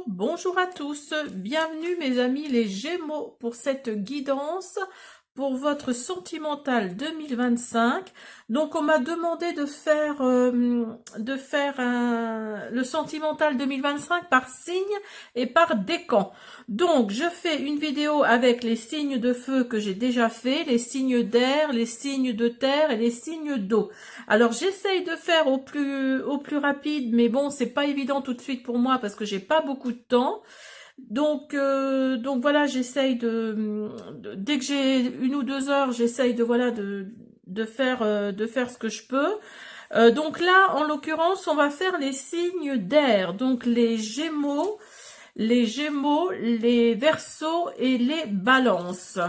bonjour à tous, bienvenue mes amis les Gémeaux pour cette guidance pour votre sentimental 2025. Donc on m'a demandé de faire, le sentimental 2025 par signe et par décan. Donc je fais une vidéo avec les signes de feu que j'ai déjà fait, les signes d'air, les signes de terre et les signes d'eau. Alors j'essaye de faire au plus rapide, mais bon c'est pas évident tout de suite pour moi parce que j'ai pas beaucoup de temps. Donc voilà, j'essaye dès que j'ai 1 ou 2 heures, j'essaye de faire ce que je peux. Donc là, en l'occurrence, on va faire les signes d'air, donc les Verseaux et les Balances.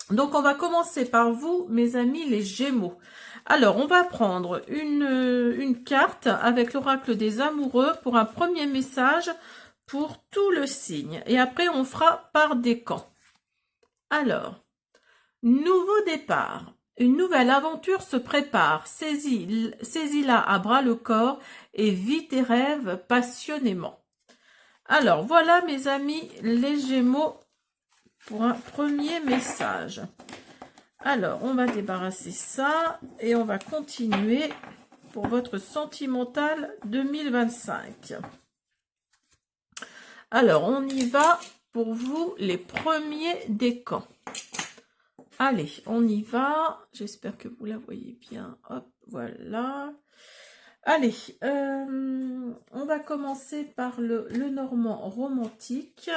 Donc on va commencer par vous, mes amis, les Gémeaux. Alors, on va prendre une carte avec l'oracle des amoureux pour un premier message pour tout le signe. Et après, on fera par décan. Alors, nouveau départ. Une nouvelle aventure se prépare. Saisis-la à bras le corps et vis tes rêves passionnément. Alors, voilà mes amis les Gémeaux pour un premier message. Alors, on va débarrasser ça et on va continuer pour votre sentimental 2025. Alors, on y va pour vous, les premiers décans. Allez, on y va. J'espère que vous la voyez bien. Hop, voilà. Allez, on va commencer par le normand romantique.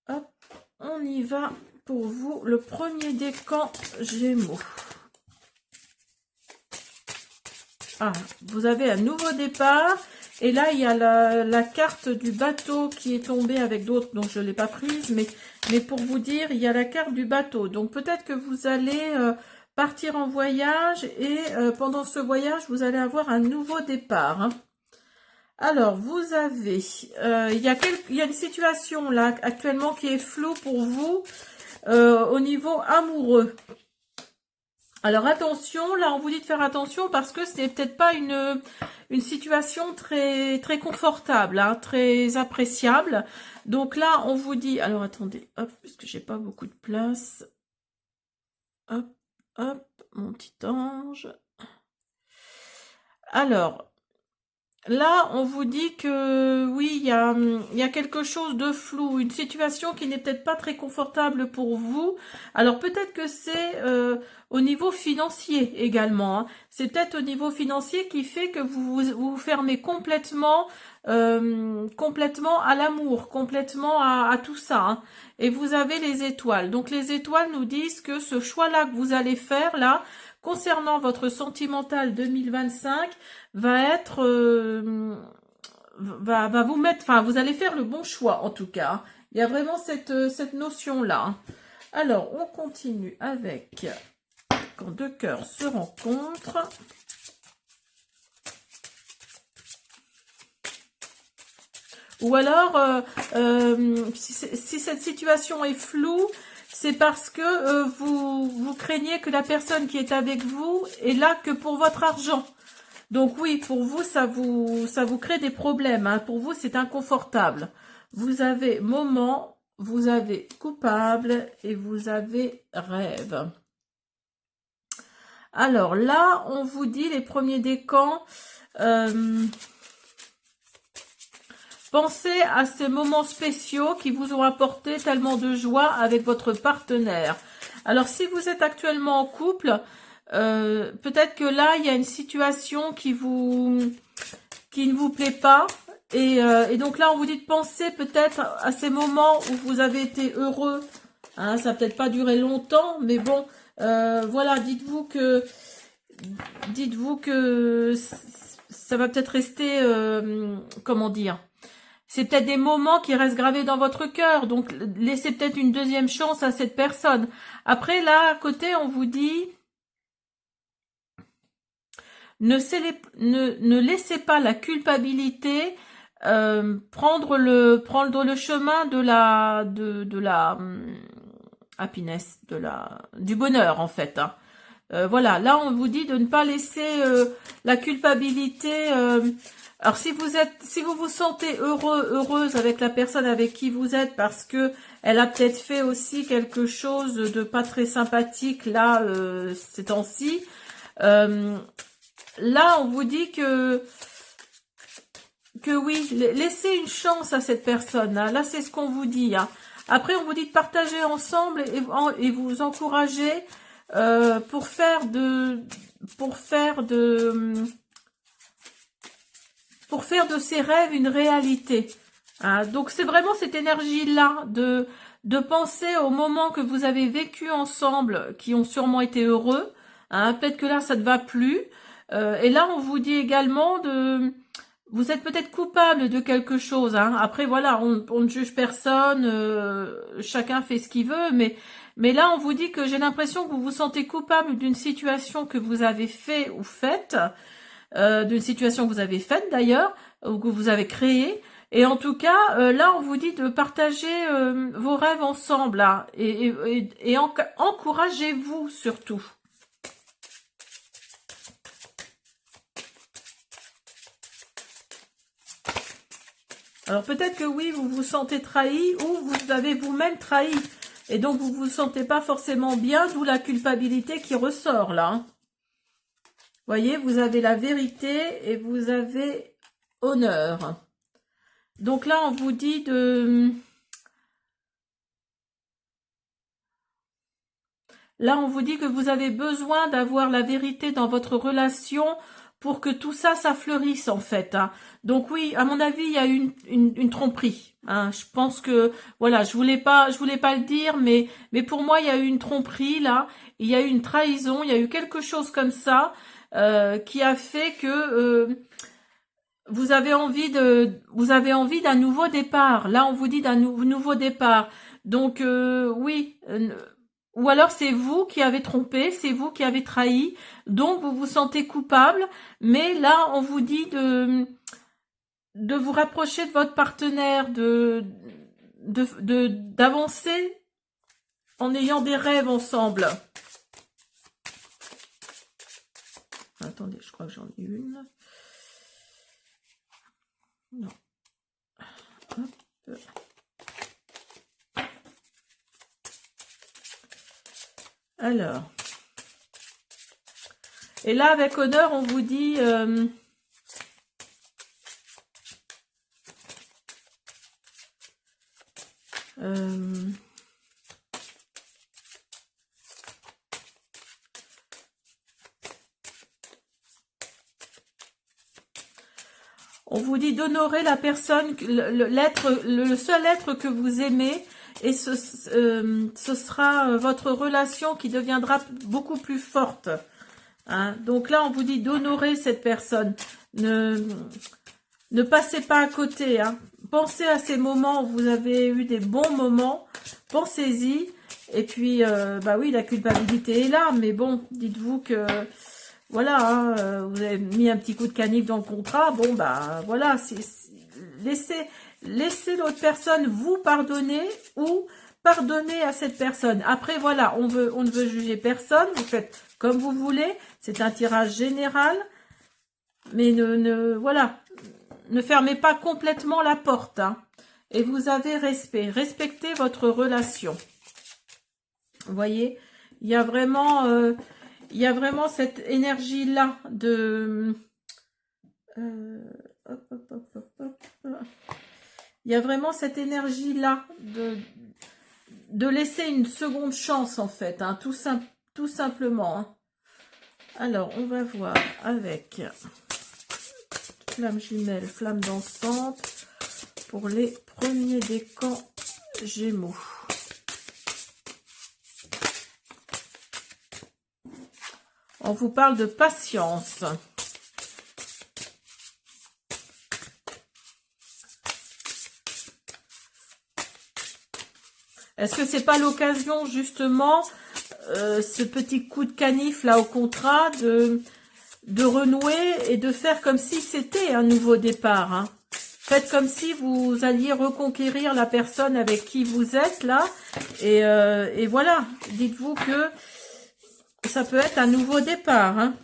Hop, on y va pour vous, le premier décan Gémeaux. Ah, vous avez un nouveau départ. Et là, il y a la carte du bateau qui est tombée avec d'autres, donc je ne l'ai pas prise. Mais pour vous dire, il y a la carte du bateau. Donc peut-être que vous allez partir en voyage et pendant ce voyage, vous allez avoir un nouveau départ. Hein. Alors, vous avez... il y a une situation là actuellement qui est floue pour vous au niveau amoureux. Alors attention, là on vous dit de faire attention parce que ce n'est peut-être pas une situation très confortable, hein, très appréciable. Donc là on vous dit, alors attendez, hop, parce que j'ai pas beaucoup de place. Hop, hop, mon petit ange. Alors, là, on vous dit que oui, il y a quelque chose de flou, une situation qui n'est peut-être pas très confortable pour vous. Alors peut-être que c'est au niveau financier également. Hein. C'est peut-être au niveau financier qui fait que vous fermez complètement à l'amour, complètement à tout ça. Hein. Et vous avez les étoiles. Donc les étoiles nous disent que ce choix-là que vous allez faire là, concernant votre sentimental 2025, va être va vous mettre, enfin vous allez faire le bon choix en tout cas. Il y a vraiment cette notion là. Alors on continue avec quand deux cœurs se rencontrent. Ou alors si cette situation est floue, c'est parce que vous craignez que la personne qui est avec vous est là que pour votre argent. Donc oui, pour vous, ça vous crée des problèmes. Hein. Pour vous, c'est inconfortable. Vous avez moment, vous avez coupable et vous avez rêve. Alors là, on vous dit les premiers décans. Pensez à ces moments spéciaux qui vous ont apporté tellement de joie avec votre partenaire. Alors si vous êtes actuellement en couple, peut-être que là, il y a une situation qui ne vous plaît pas. Et donc là, on vous dit de penser peut-être à ces moments où vous avez été heureux. Hein, ça n'a peut-être pas duré longtemps, mais bon, voilà, dites-vous que ça va peut-être rester, comment dire, c'est peut-être des moments qui restent gravés dans votre cœur. Donc, laissez peut-être une deuxième chance à cette personne. Après, là, à côté, on vous dit... Ne laissez pas la culpabilité prendre le chemin de la happiness, du bonheur en fait. Hein. Voilà, là on vous dit de ne pas laisser la culpabilité. Alors si vous vous sentez heureuse avec la personne avec qui vous êtes, parce que elle a peut-être fait aussi quelque chose de pas très sympathique là ces temps-ci. Là on vous dit que oui, laissez une chance à cette personne. Hein. Là c'est ce qu'on vous dit. Hein. Après on vous dit de partager ensemble et vous encourager. Pour faire de ces rêves une réalité. Hein. Donc c'est vraiment cette énergie-là de penser aux moments que vous avez vécu ensemble, qui ont sûrement été heureux. Hein. Peut-être que là ça ne va plus. Et là on vous dit également vous êtes peut-être coupable de quelque chose. Hein. Après voilà, on ne juge personne, chacun fait ce qu'il veut, mais là, on vous dit que j'ai l'impression que vous vous sentez coupable d'une situation que vous avez fait ou faite, d'une situation que vous avez faite d'ailleurs, ou que vous avez créée. Et en tout cas, là, on vous dit de partager vos rêves ensemble, là, et encouragez-vous surtout. Alors peut-être que oui, vous vous sentez trahi ou vous avez vous-même trahi. Et donc, vous ne vous sentez pas forcément bien, d'où la culpabilité qui ressort, là. Voyez, vous avez la vérité et vous avez honneur. Donc là, on vous dit de... Là, on vous dit que vous avez besoin d'avoir la vérité dans votre relation pour que tout ça, ça fleurisse, en fait. Hein. Donc oui, à mon avis, il y a une tromperie. Hein. Je pense que, voilà, je voulais pas le dire, mais pour moi, il y a eu une tromperie, là. Il y a eu une trahison, il y a eu quelque chose comme ça qui a fait que vous avez envie d'un nouveau départ. Là, on vous dit d'un nouveau départ. Donc, oui... ou alors c'est vous qui avez trompé, c'est vous qui avez trahi, donc vous vous sentez coupable, mais là on vous dit de vous rapprocher de votre partenaire, d'avancer en ayant des rêves ensemble. Attendez, je crois que j'en ai une. Non. Hop. Alors, et là avec honneur, on vous dit on vous dit d'honorer la personne, le seul être que vous aimez. Et ce sera votre relation qui deviendra beaucoup plus forte. Hein. Donc là, on vous dit d'honorer cette personne. Ne passez pas à côté. Hein. Pensez à ces moments où vous avez eu des bons moments. Pensez-y. Et puis, bah oui, la culpabilité est là. Mais bon, dites-vous que, voilà, hein, vous avez mis un petit coup de canif dans le contrat. Bon, bah voilà, laissez l'autre personne vous pardonner ou pardonner à cette personne. Après, voilà, on ne veut juger personne. Vous faites comme vous voulez. C'est un tirage général. Mais voilà, ne fermez pas complètement la porte. Hein. Et vous avez respect. Respectez votre relation. Vous voyez, il y a vraiment cette énergie-là de... Il y a vraiment cette énergie-là de laisser une seconde chance, en fait, hein, tout simplement. Hein. Alors, on va voir avec flamme jumelle, flamme dansante, pour les premiers décans Gémeaux. On vous parle de patience. Est-ce que c'est pas l'occasion, justement, ce petit coup de canif là au contrat, de renouer et de faire comme si c'était un nouveau départ. Hein. Faites comme si vous alliez reconquérir la personne avec qui vous êtes là. Et voilà, dites-vous que Ça peut être un nouveau départ, hein.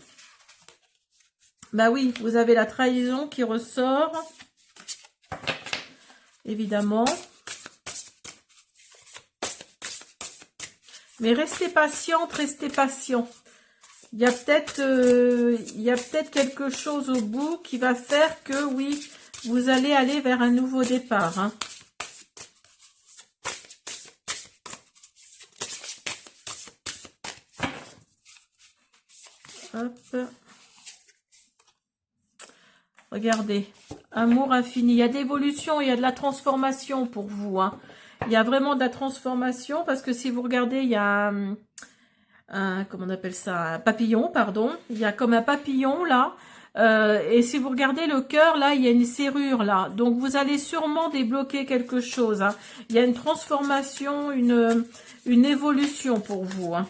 Bah oui, vous avez la trahison qui ressort, évidemment. Mais restez patiente, restez patient. Il y a peut-être quelque chose au bout qui va faire que, oui, vous allez aller vers un nouveau départ, hein. Hop. Regardez, amour infini. Il y a de l'évolution, il y a de la transformation pour vous, hein. Il y a vraiment de la transformation parce que si vous regardez, il y a comment on appelle ça, un papillon, pardon. Il y a comme un papillon là. Et si vous regardez le cœur, là, il y a une serrure là. Donc, vous allez sûrement débloquer quelque chose, hein. Il y a une transformation, une évolution pour vous, hein.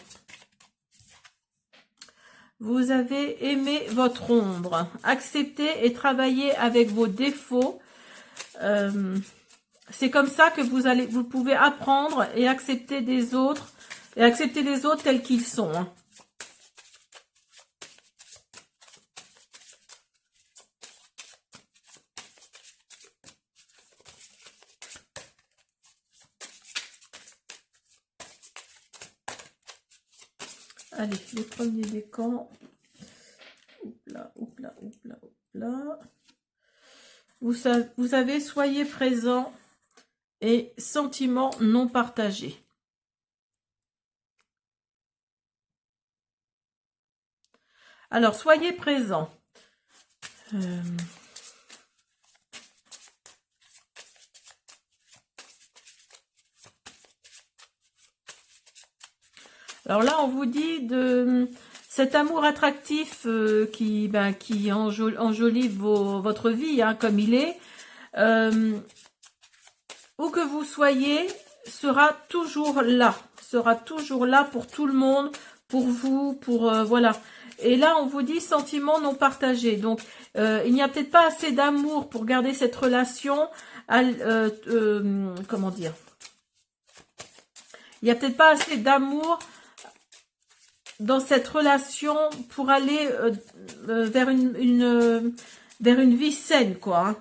Vous avez aimé votre ombre. Acceptez et travaillez avec vos défauts. C'est comme ça que vous pouvez apprendre et accepter des autres. Et accepter les autres tels qu'ils sont, hein. Allez, les premiers décans. Oupla, oupla, oupla, oupla. Vous avez, soyez présent et sentiments non partagés. Alors, soyez présent. Alors là, on vous dit de cet amour attractif qui enjolive votre vie, hein, comme il est, où que vous soyez, sera toujours là pour tout le monde, pour vous, voilà. Et là, on vous dit sentiments non partagés. Donc, il n'y a peut-être pas assez d'amour pour garder cette relation. Comment dire? Il n'y a peut-être pas assez d'amour dans cette relation pour aller vers une vie saine, quoi, hein.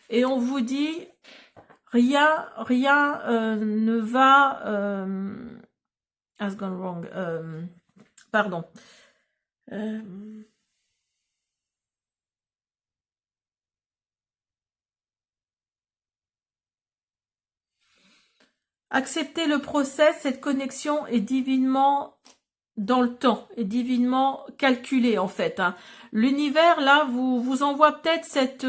Et on vous dit, rien ne va... has gone wrong. Pardon. Acceptez le process, cette connexion est divinement dans le temps, est divinement calculée en fait, hein. L'univers là vous envoie peut-être cette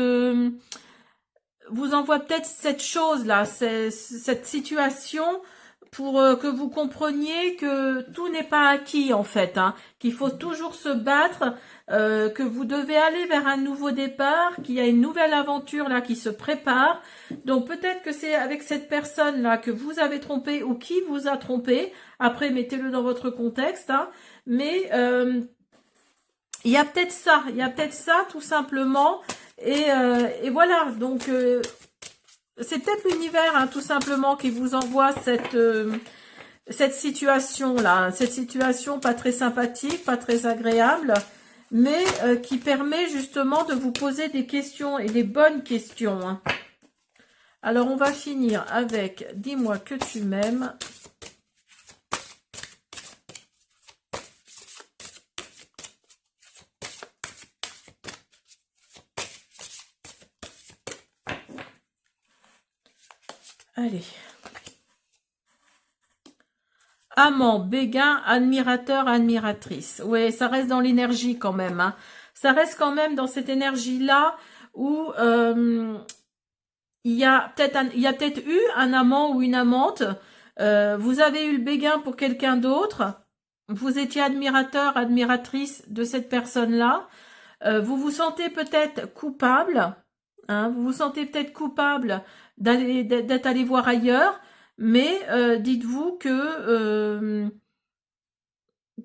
chose là, cette situation pour que vous compreniez que tout n'est pas acquis en fait, hein, qu'il faut toujours se battre, que vous devez aller vers un nouveau départ, qu'il y a une nouvelle aventure là qui se prépare. Donc peut-être que c'est avec cette personne là que vous avez trompé ou qui vous a trompé. Après mettez-le dans votre contexte, hein, mais il y a peut-être ça tout simplement. Et voilà, donc c'est peut-être l'univers, hein, tout simplement, qui vous envoie cette situation-là, cette situation pas très sympathique, pas très agréable, mais qui permet justement de vous poser des questions et des bonnes questions, hein. Alors, on va finir avec « Dis-moi que tu m'aimes ». Allez. Amant, béguin, admirateur, admiratrice. Oui, ça reste dans l'énergie quand même, hein. Ça reste quand même dans cette énergie-là où il y a peut-être eu un amant ou une amante. Vous avez eu le béguin pour quelqu'un d'autre. Vous étiez admirateur, admiratrice de cette personne-là. Vous vous sentez peut-être coupable, hein, vous vous sentez peut-être coupable d'être allé voir ailleurs, mais dites-vous que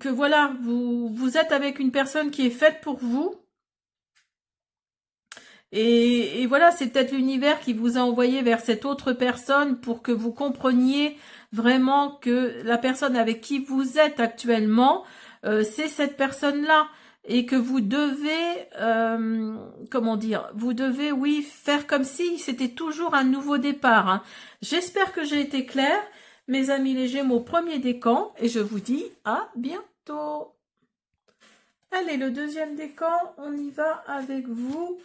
voilà, vous êtes avec une personne qui est faite pour vous. Et voilà, c'est peut-être l'univers qui vous a envoyé vers cette autre personne pour que vous compreniez vraiment que la personne avec qui vous êtes actuellement c'est cette personne-là. Et que vous devez, comment dire, vous devez, oui, faire comme si c'était toujours un nouveau départ. Hein. J'espère que j'ai été claire, mes amis les Gémeaux, premier décan, et je vous dis à bientôt. Allez, le deuxième décan, on y va avec vous,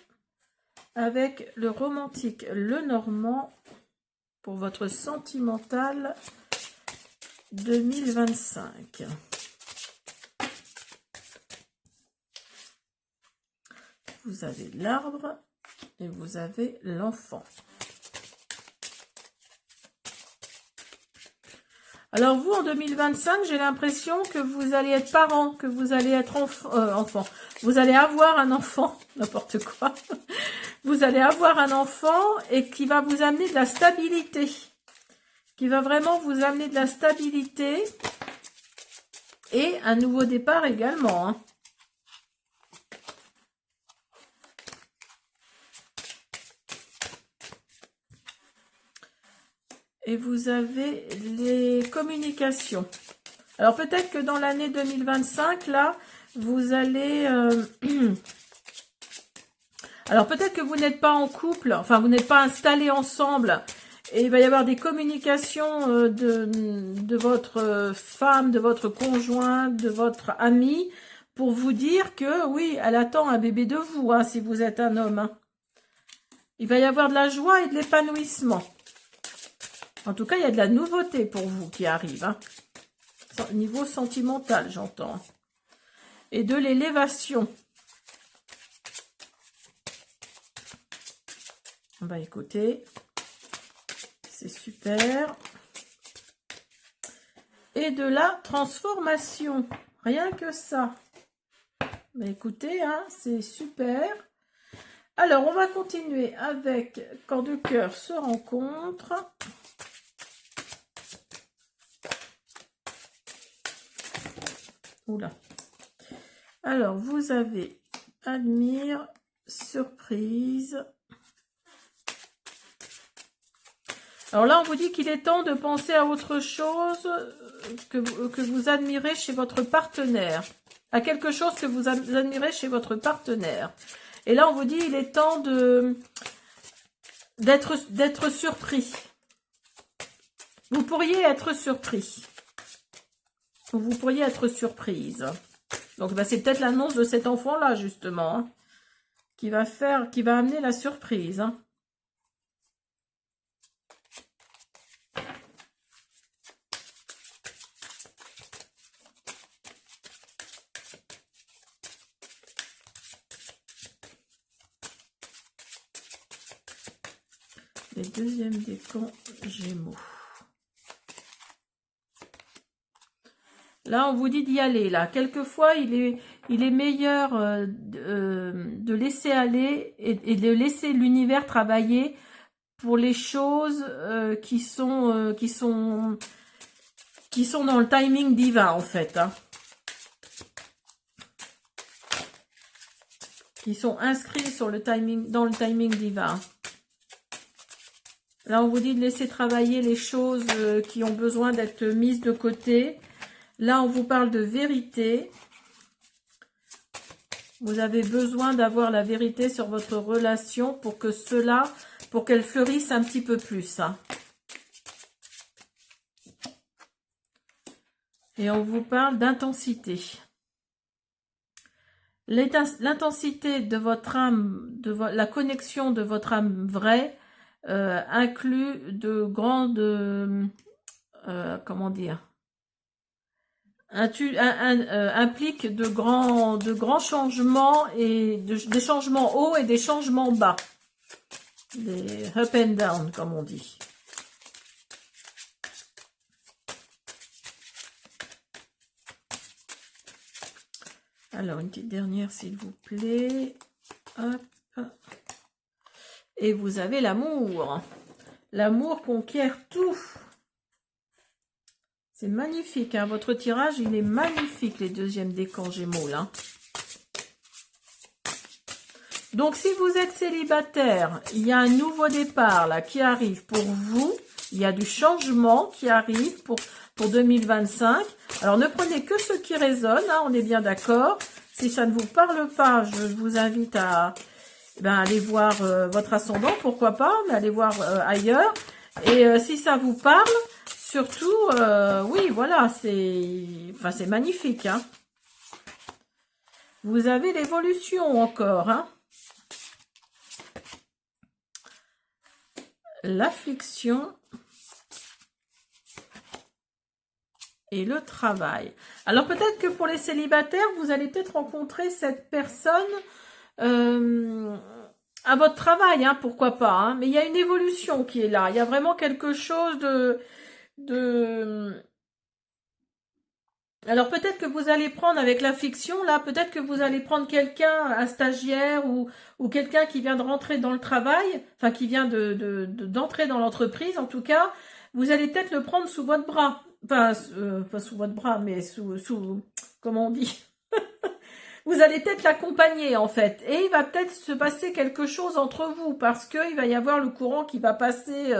avec le romantique, le normand, pour votre sentimental 2025. Vous avez l'arbre et vous avez l'enfant. Alors vous, en 2025, j'ai l'impression que vous allez être parent, que vous allez être enfant. Vous allez avoir un enfant, n'importe quoi. Vous allez avoir un enfant et qui va vous amener de la stabilité. Qui va vraiment vous amener de la stabilité et un nouveau départ également. Hein. Et vous avez les communications. Alors peut-être que dans l'année 2025, là, vous allez... Alors peut-être que vous n'êtes pas en couple, enfin vous n'êtes pas installés ensemble. Et il va y avoir des communications de votre femme, de votre conjoint, de votre ami, pour vous dire que oui, elle attend un bébé de vous, hein, si vous êtes un homme. Hein. Il va y avoir de la joie et de l'épanouissement. En tout cas, il y a de la nouveauté pour vous qui arrive. Hein. Niveau sentimental, j'entends. Et de l'élévation. On va écouter. C'est super. Et de la transformation. Rien que ça. Bah écoutez, hein, c'est super. Alors, on va continuer avec quand deux cœurs se rencontrent. Oula. Alors, vous avez admire, surprise. Alors là, on vous dit qu'il est temps de penser à autre chose que vous admirez chez votre partenaire. À quelque chose que vous admirez chez votre partenaire. Et là, on vous dit il est temps d'être surpris. Vous pourriez être surpris. Vous pourriez être surprise. Donc, bah, c'est peut-être l'annonce de cet enfant-là, justement, hein, qui va amener la surprise. Hein. Les deuxièmes décans Gémeaux. Là, on vous dit d'y aller. Là, quelquefois, il est meilleur de laisser aller et de laisser l'univers travailler pour les choses qui sont dans le timing divin, en fait. Hein. Qui sont inscrits sur dans le timing divin. Là, on vous dit de laisser travailler les choses qui ont besoin d'être mises de côté. Là, on vous parle de vérité. Vous avez besoin d'avoir la vérité sur votre relation pour qu'elle fleurisse un petit peu plus. Hein. Et on vous parle d'intensité. L'intensité de votre âme, la connexion de votre âme vraie, inclut de grandes, comment dire, implique de grands changements et des changements hauts et des changements bas, des up and down comme on dit. Alors une petite dernière s'il vous plaît. Hop. Et vous avez l'amour. L'amour conquiert tout. C'est magnifique, hein. Votre tirage, il est magnifique, les deuxièmes décans Gémeaux, là. Donc, si vous êtes célibataire, il y a un nouveau départ là qui arrive pour vous. Il y a du changement qui arrive pour 2025. Alors, ne prenez que ce qui résonne, hein, on est bien d'accord. Si ça ne vous parle pas, je vous invite à aller voir votre ascendant, pourquoi pas, mais allez voir ailleurs. Et si ça vous parle, surtout, oui, voilà, c'est magnifique. Hein. Vous avez l'évolution encore. Hein. L'affliction et le travail. Alors peut-être que pour les célibataires, vous allez peut-être rencontrer cette personne à votre travail, hein, pourquoi pas. Hein, mais il y a une évolution qui est là. Il y a vraiment quelque chose de... Alors peut-être que vous allez prendre avec la fiction, là, peut-être que vous allez prendre quelqu'un, un stagiaire ou quelqu'un qui vient de rentrer dans le travail, enfin qui vient d'entrer dans l'entreprise en tout cas, vous allez peut-être le prendre sous votre bras. Enfin, pas sous votre bras, mais sous comment on dit vous allez peut-être l'accompagner en fait. Et il va peut-être se passer quelque chose entre vous parce qu'il va y avoir le courant qui va passer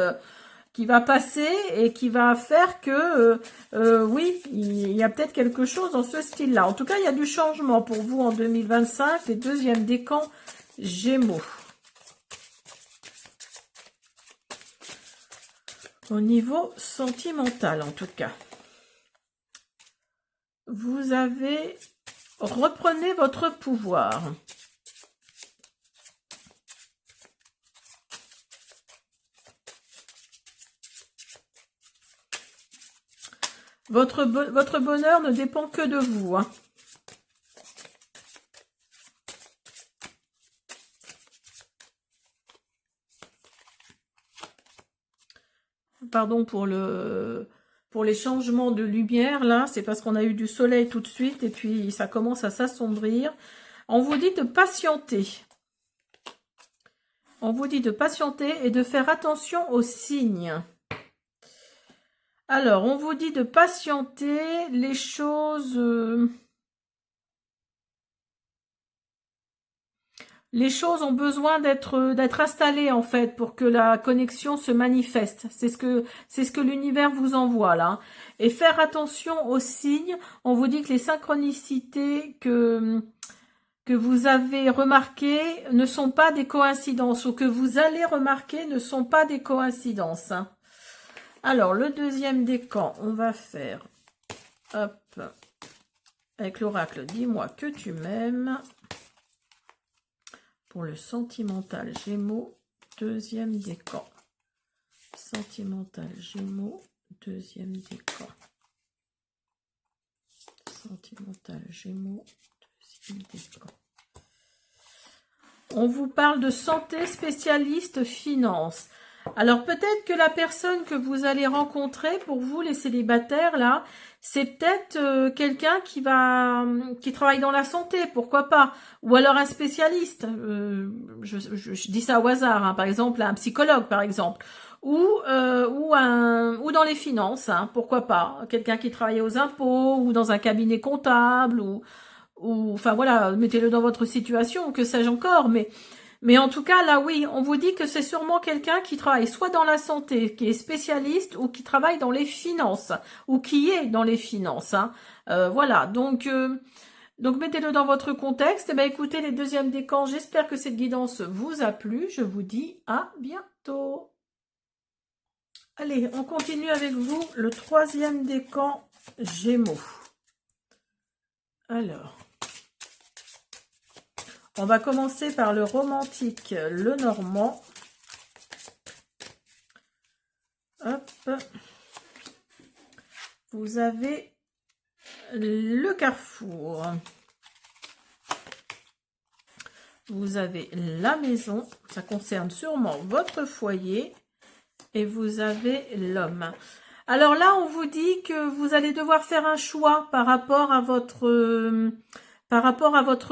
et qui va faire que, oui, il y a peut-être quelque chose dans ce style-là. En tout cas, il y a du changement pour vous en 2025, les deuxièmes décans Gémeaux. Au niveau sentimental, en tout cas. Vous avez... Reprenez votre pouvoir. Votre bonheur ne dépend que de vous. Hein. Pardon pour les changements de lumière, là, c'est parce qu'on a eu du soleil tout de suite et puis ça commence à s'assombrir. On vous dit de patienter. On vous dit de patienter et de faire attention aux signes. Alors, on vous dit de patienter, les choses... Les choses ont besoin d'être installées en fait pour que la connexion se manifeste. C'est ce que l'univers vous envoie là. Et faire attention aux signes. On vous dit que les synchronicités que vous avez remarquées ne sont pas des coïncidences ou que vous allez remarquer ne sont pas des coïncidences. Alors le deuxième décan, on va faire hop avec l'oracle. Dis-moi que tu m'aimes. Pour le sentimental Gémeaux, deuxième décan. Sentimental Gémeaux, deuxième décan. Sentimental Gémeaux, deuxième décan. On vous parle de santé, spécialiste, finance. Alors peut-être que la personne que vous allez rencontrer, pour vous les célibataires là, c'est peut-être quelqu'un qui travaille dans la santé, pourquoi pas, ou alors un spécialiste. Je dis ça au hasard, hein, par exemple un psychologue par exemple, ou dans les finances, hein, pourquoi pas, quelqu'un qui travaille aux impôts ou dans un cabinet comptable ou enfin voilà, mettez-le dans votre situation, que sais-je encore, mais en tout cas, là, oui, on vous dit que c'est sûrement quelqu'un qui travaille soit dans la santé, qui est spécialiste, ou qui travaille dans les finances, ou qui est dans les finances. Hein. Voilà, donc mettez-le dans votre contexte. Et écoutez, les deuxièmes décans, j'espère que cette guidance vous a plu. Je vous dis à bientôt. Allez, on continue avec vous, le troisième décan Gémeaux. Alors... On va commencer par le romantique, le normand. Hop. Vous avez le carrefour. Vous avez la maison. Ça concerne sûrement votre foyer. Et vous avez l'homme. Alors là, on vous dit que vous allez devoir faire un choix par rapport à votre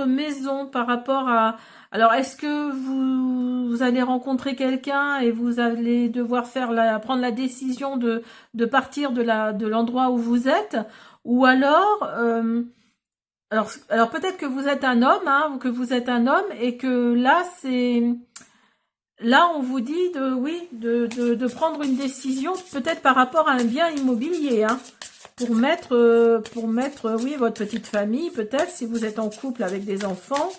maison, par rapport à... Alors, est-ce que vous allez rencontrer quelqu'un et vous allez devoir prendre la décision de partir de l'endroit où vous êtes, ou alors alors peut-être que vous êtes un homme, hein, ou que vous êtes un homme, et que là, là, on vous dit oui, de prendre une décision, peut-être par rapport à un bien immobilier, hein, pour mettre, oui, votre petite famille, peut-être, si vous êtes en couple avec des enfants.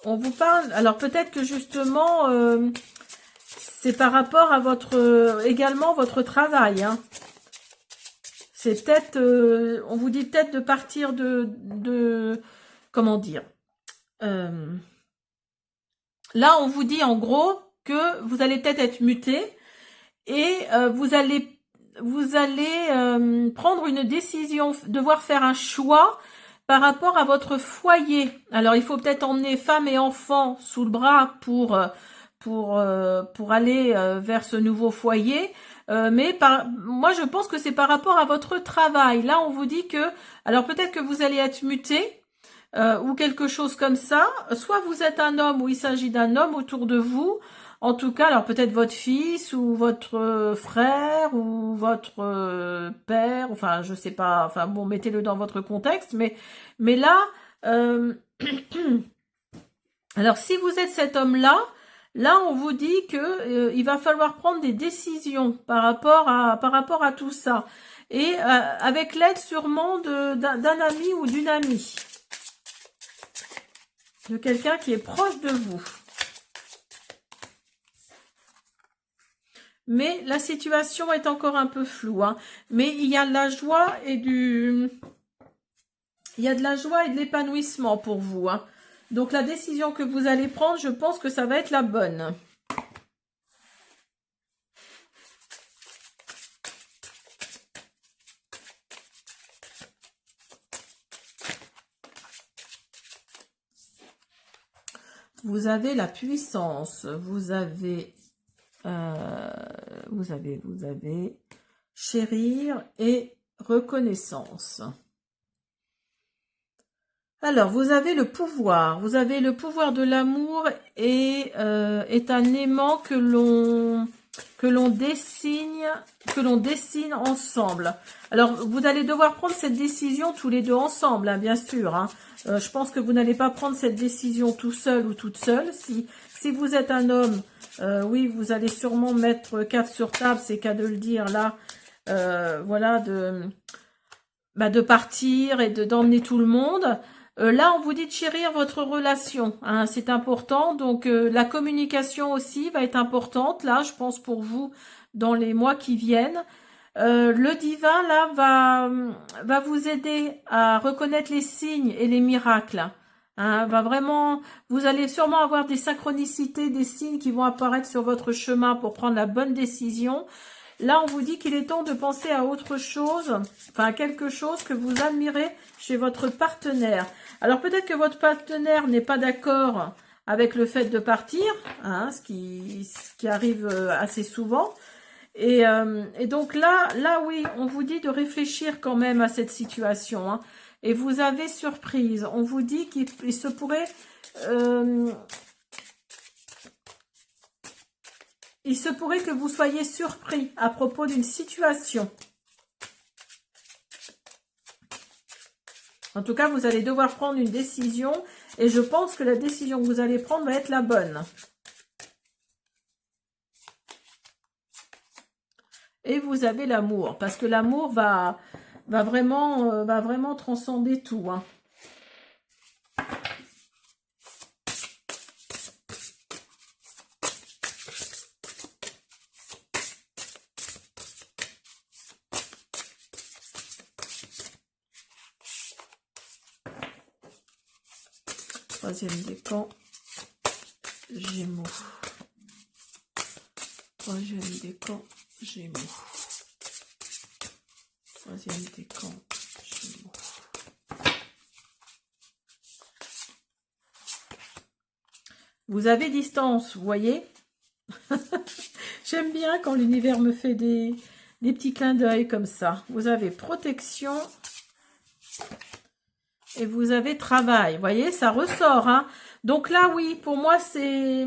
On vous parle, alors peut-être que justement, c'est par rapport à votre, également votre travail, hein. C'est peut-être, on vous dit peut-être de partir comment dire, là on vous dit en gros que vous allez peut-être être muté et vous allez prendre une décision, devoir faire un choix par rapport à votre foyer. Alors il faut peut-être emmener femme et enfants sous le bras pour aller vers ce nouveau foyer. Mais moi, je pense que c'est par rapport à votre travail. Là, on vous dit que, alors peut-être que vous allez être muté ou quelque chose comme ça. Soit vous êtes un homme ou il s'agit d'un homme autour de vous. En tout cas, alors peut-être votre fils ou votre frère ou votre père. Enfin, je sais pas. Enfin bon, mettez-le dans votre contexte. Mais là, alors si vous êtes cet homme-là. Là, on vous dit que il va falloir prendre des décisions par rapport à tout ça. Et avec l'aide sûrement d'un ami ou d'une amie. De quelqu'un qui est proche de vous. Mais la situation est encore un peu floue, hein. Mais il y a de la joie et il y a de la joie et de l'épanouissement pour vous, hein. Donc la décision que vous allez prendre, je pense que ça va être la bonne. Vous avez la puissance, vous avez chérir et reconnaissance. Alors, vous avez le pouvoir de l'amour et est un aimant que l'on dessine ensemble. Alors, vous allez devoir prendre cette décision tous les deux ensemble, hein, bien sûr, hein. Je pense que vous n'allez pas prendre cette décision tout seul ou toute seule. Si vous êtes un homme, oui, vous allez sûrement mettre carte sur table, c'est qu'à de le dire là, voilà, de partir et d'emmener tout le monde. Là, on vous dit de chérir votre relation, hein, c'est important. Donc, la communication aussi va être importante, là, je pense pour vous, dans les mois qui viennent. Le divin, là, va vous aider à reconnaître les signes et les miracles. Hein, vous allez sûrement avoir des synchronicités, des signes qui vont apparaître sur votre chemin pour prendre la bonne décision. Là, on vous dit qu'il est temps de penser à autre chose, enfin à quelque chose que vous admirez chez votre partenaire. Alors peut-être que votre partenaire n'est pas d'accord avec le fait de partir, hein, ce qui arrive assez souvent. Et donc là, oui, on vous dit de réfléchir quand même à cette situation, hein. Et vous avez surprise. On vous dit qu'il se pourrait... il se pourrait que vous soyez surpris à propos d'une situation. En tout cas, vous allez devoir prendre une décision et je pense que la décision que vous allez prendre va être la bonne. Et vous avez l'amour, parce que l'amour va vraiment transcender tout, hein. Troisième décan, Gémeaux. Troisième décan, Gémeaux. Troisième décan, Gémeaux. Vous avez distance, vous voyez. J'aime bien quand l'univers me fait des petits clins d'œil comme ça. Vous avez protection et vous avez travail. Vous voyez, ça ressort, hein. Donc là, oui, pour moi, c'est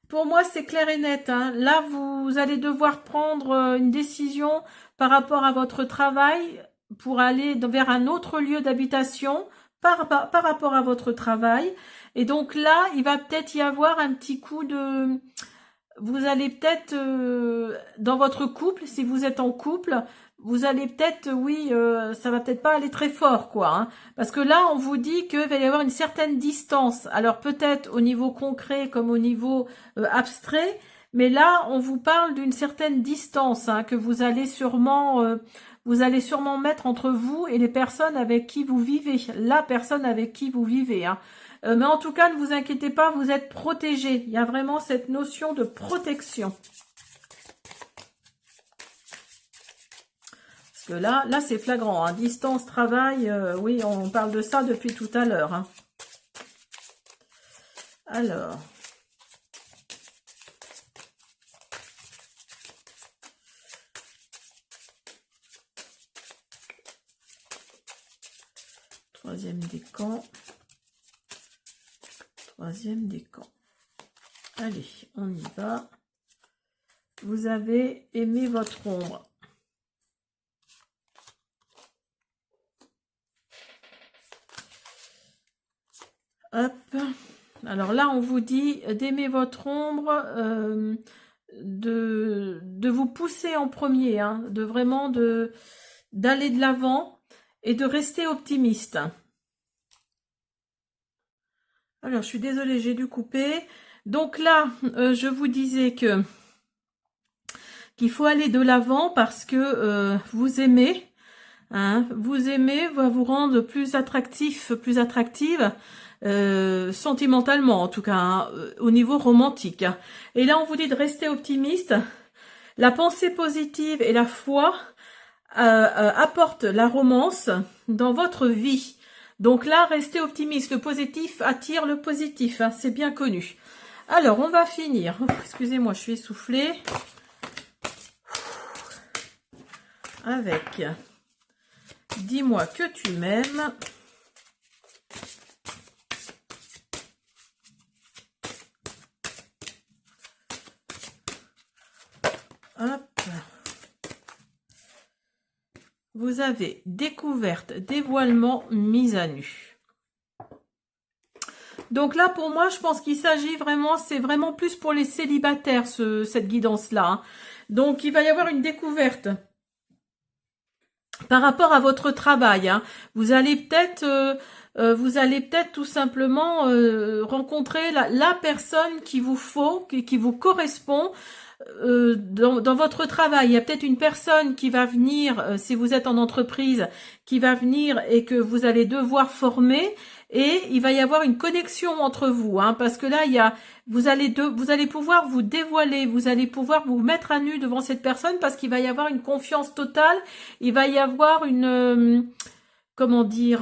pour moi, c'est clair et net, hein. Là, vous allez devoir prendre une décision par rapport à votre travail pour aller vers un autre lieu d'habitation par rapport à votre travail. Et donc là, il va peut-être y avoir un petit coup de... Vous allez peut-être, dans votre couple, si vous êtes en couple, vous allez peut-être, oui, ça va peut-être pas aller très fort, quoi, hein. Parce que là, on vous dit qu'il va y avoir une certaine distance. Alors peut-être au niveau concret comme au niveau abstrait, mais là, on vous parle d'une certaine distance, hein, que vous allez sûrement mettre entre vous et les personnes avec qui vous vivez, la personne avec qui vous vivez, hein. Mais en tout cas, ne vous inquiétez pas, vous êtes protégés. Il y a vraiment cette notion de protection. Parce que là c'est flagrant, hein. Distance, travail, oui, on parle de ça depuis tout à l'heure, hein. Alors. Troisième décan. Troisième décan. Allez, on y va. Vous avez aimé votre ombre. Hop. Alors là, on vous dit d'aimer votre ombre, de vous pousser en premier, hein, de vraiment d'aller de l'avant et de rester optimiste. Alors, je suis désolée, j'ai dû couper. Donc là, je vous disais qu'il faut aller de l'avant parce que vous aimez, hein, vous aimez va vous rendre plus attractif, plus attractive, sentimentalement en tout cas, hein, au niveau romantique. Et là, on vous dit de rester optimiste. La pensée positive et la foi apportent la romance dans votre vie. Donc là, restez optimiste. Le positif attire le positif, hein, c'est bien connu. Alors, on va finir. Excusez-moi, je suis essoufflée. Avec « Dis-moi que tu m'aimes ». Hop. Vous avez découverte, dévoilement, mise à nu. Donc là, pour moi, je pense qu'il s'agit vraiment, c'est vraiment plus pour les célibataires, cette guidance-là, hein. Donc, il va y avoir une découverte par rapport à votre travail, hein. Vous allez peut-être tout simplement rencontrer la personne qu'il vous faut, qui vous correspond dans votre travail. Il y a peut-être une personne qui va venir, si vous êtes en entreprise, qui va venir et que vous allez devoir former. Et il va y avoir une connexion entre vous, hein, parce que là, vous allez pouvoir vous dévoiler, vous allez pouvoir vous mettre à nu devant cette personne parce qu'il va y avoir une confiance totale, il va y avoir une, comment dire,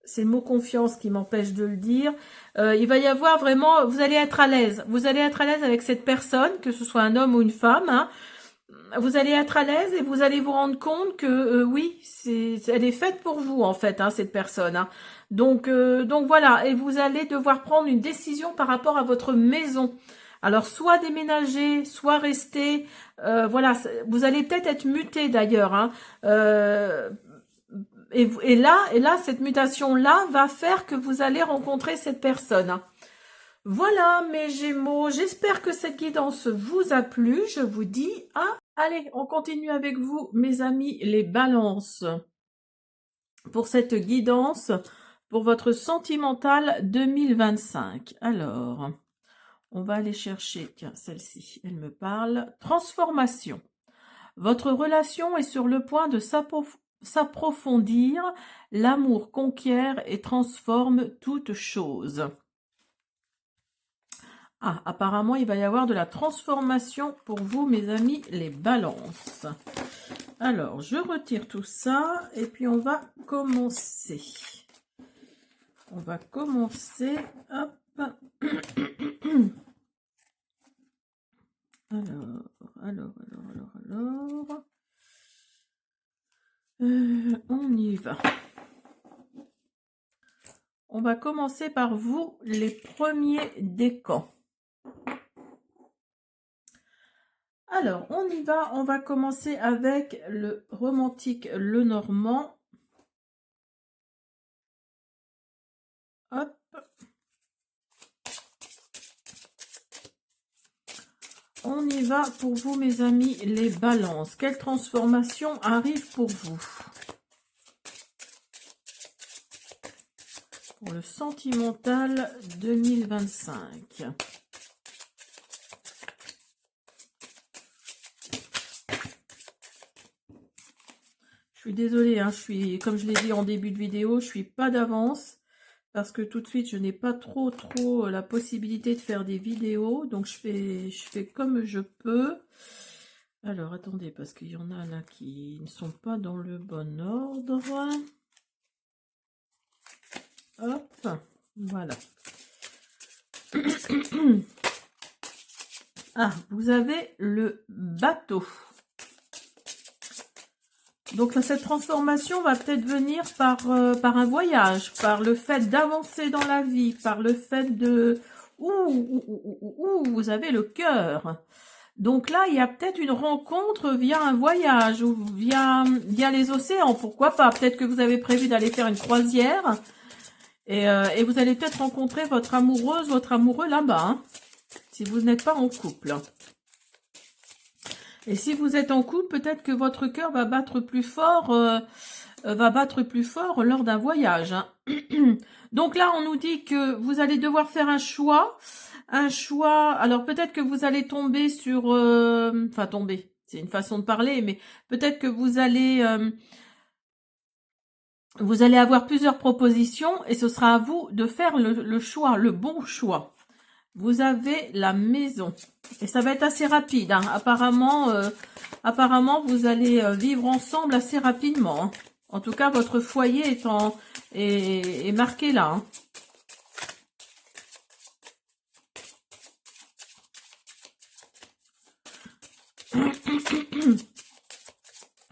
c'est le mot confiance qui m'empêche de le dire. Il va y avoir vraiment, vous allez être à l'aise avec cette personne, que ce soit un homme ou une femme, hein. Vous allez être à l'aise et vous allez vous rendre compte que oui, elle est faite pour vous en fait, hein, cette personne, hein. Donc voilà, et vous allez devoir prendre une décision par rapport à votre maison. Alors soit déménager, soit rester, voilà, vous allez peut-être être muté d'ailleurs, hein. Et là, cette mutation-là va faire que vous allez rencontrer cette personne, hein. Voilà mes Gémeaux, j'espère que cette guidance vous a plu. Je vous dis à... Allez, on continue avec vous, mes amis, les balances. Pour cette guidance, pour votre sentimental 2025. Alors, on va aller chercher, tiens, celle-ci, elle me parle. Transformation. Votre relation est sur le point de s'approfondir. L'amour conquiert et transforme toute chose. Ah, apparemment, il va y avoir de la transformation pour vous, mes amis, les balances. Alors, je retire tout ça et puis on va commencer. On va commencer. Hop. Alors. On y va. On va commencer par vous, les premiers décans. Alors, on y va. On va commencer avec le romantique Lenormand. Hop. On y va pour vous, mes amis, les balances. Quelle transformation arrive pour vous? Pour le sentimental 2025. Je suis désolée, hein, comme je l'ai dit en début de vidéo, je suis pas d'avance. Parce que tout de suite, je n'ai pas trop la possibilité de faire des vidéos. Donc, je fais comme je peux. Alors, attendez, parce qu'il y en a là qui ne sont pas dans le bon ordre. Hop, voilà. Ah, vous avez le bateau. Donc là, cette transformation va peut-être venir par un voyage, par le fait d'avancer dans la vie, par le fait de... vous avez le cœur. Donc là, il y a peut-être une rencontre via un voyage ou via les océans, pourquoi pas. Peut-être que vous avez prévu d'aller faire une croisière et vous allez peut-être rencontrer votre amoureuse, votre amoureux là-bas, hein, si vous n'êtes pas en couple. Et si vous êtes en couple, peut-être que votre cœur va battre plus fort, lors d'un voyage. Hein. Donc là, on nous dit que vous allez devoir faire un choix. Alors peut-être que vous allez tomber sur... enfin, tomber, c'est une façon de parler, mais peut-être que vous allez avoir plusieurs propositions et ce sera à vous de faire le choix, le bon choix. Vous avez la maison. Et ça va être assez rapide. Hein. Apparemment, vous allez vivre ensemble assez rapidement. Hein. En tout cas, votre foyer est marqué là. Hein.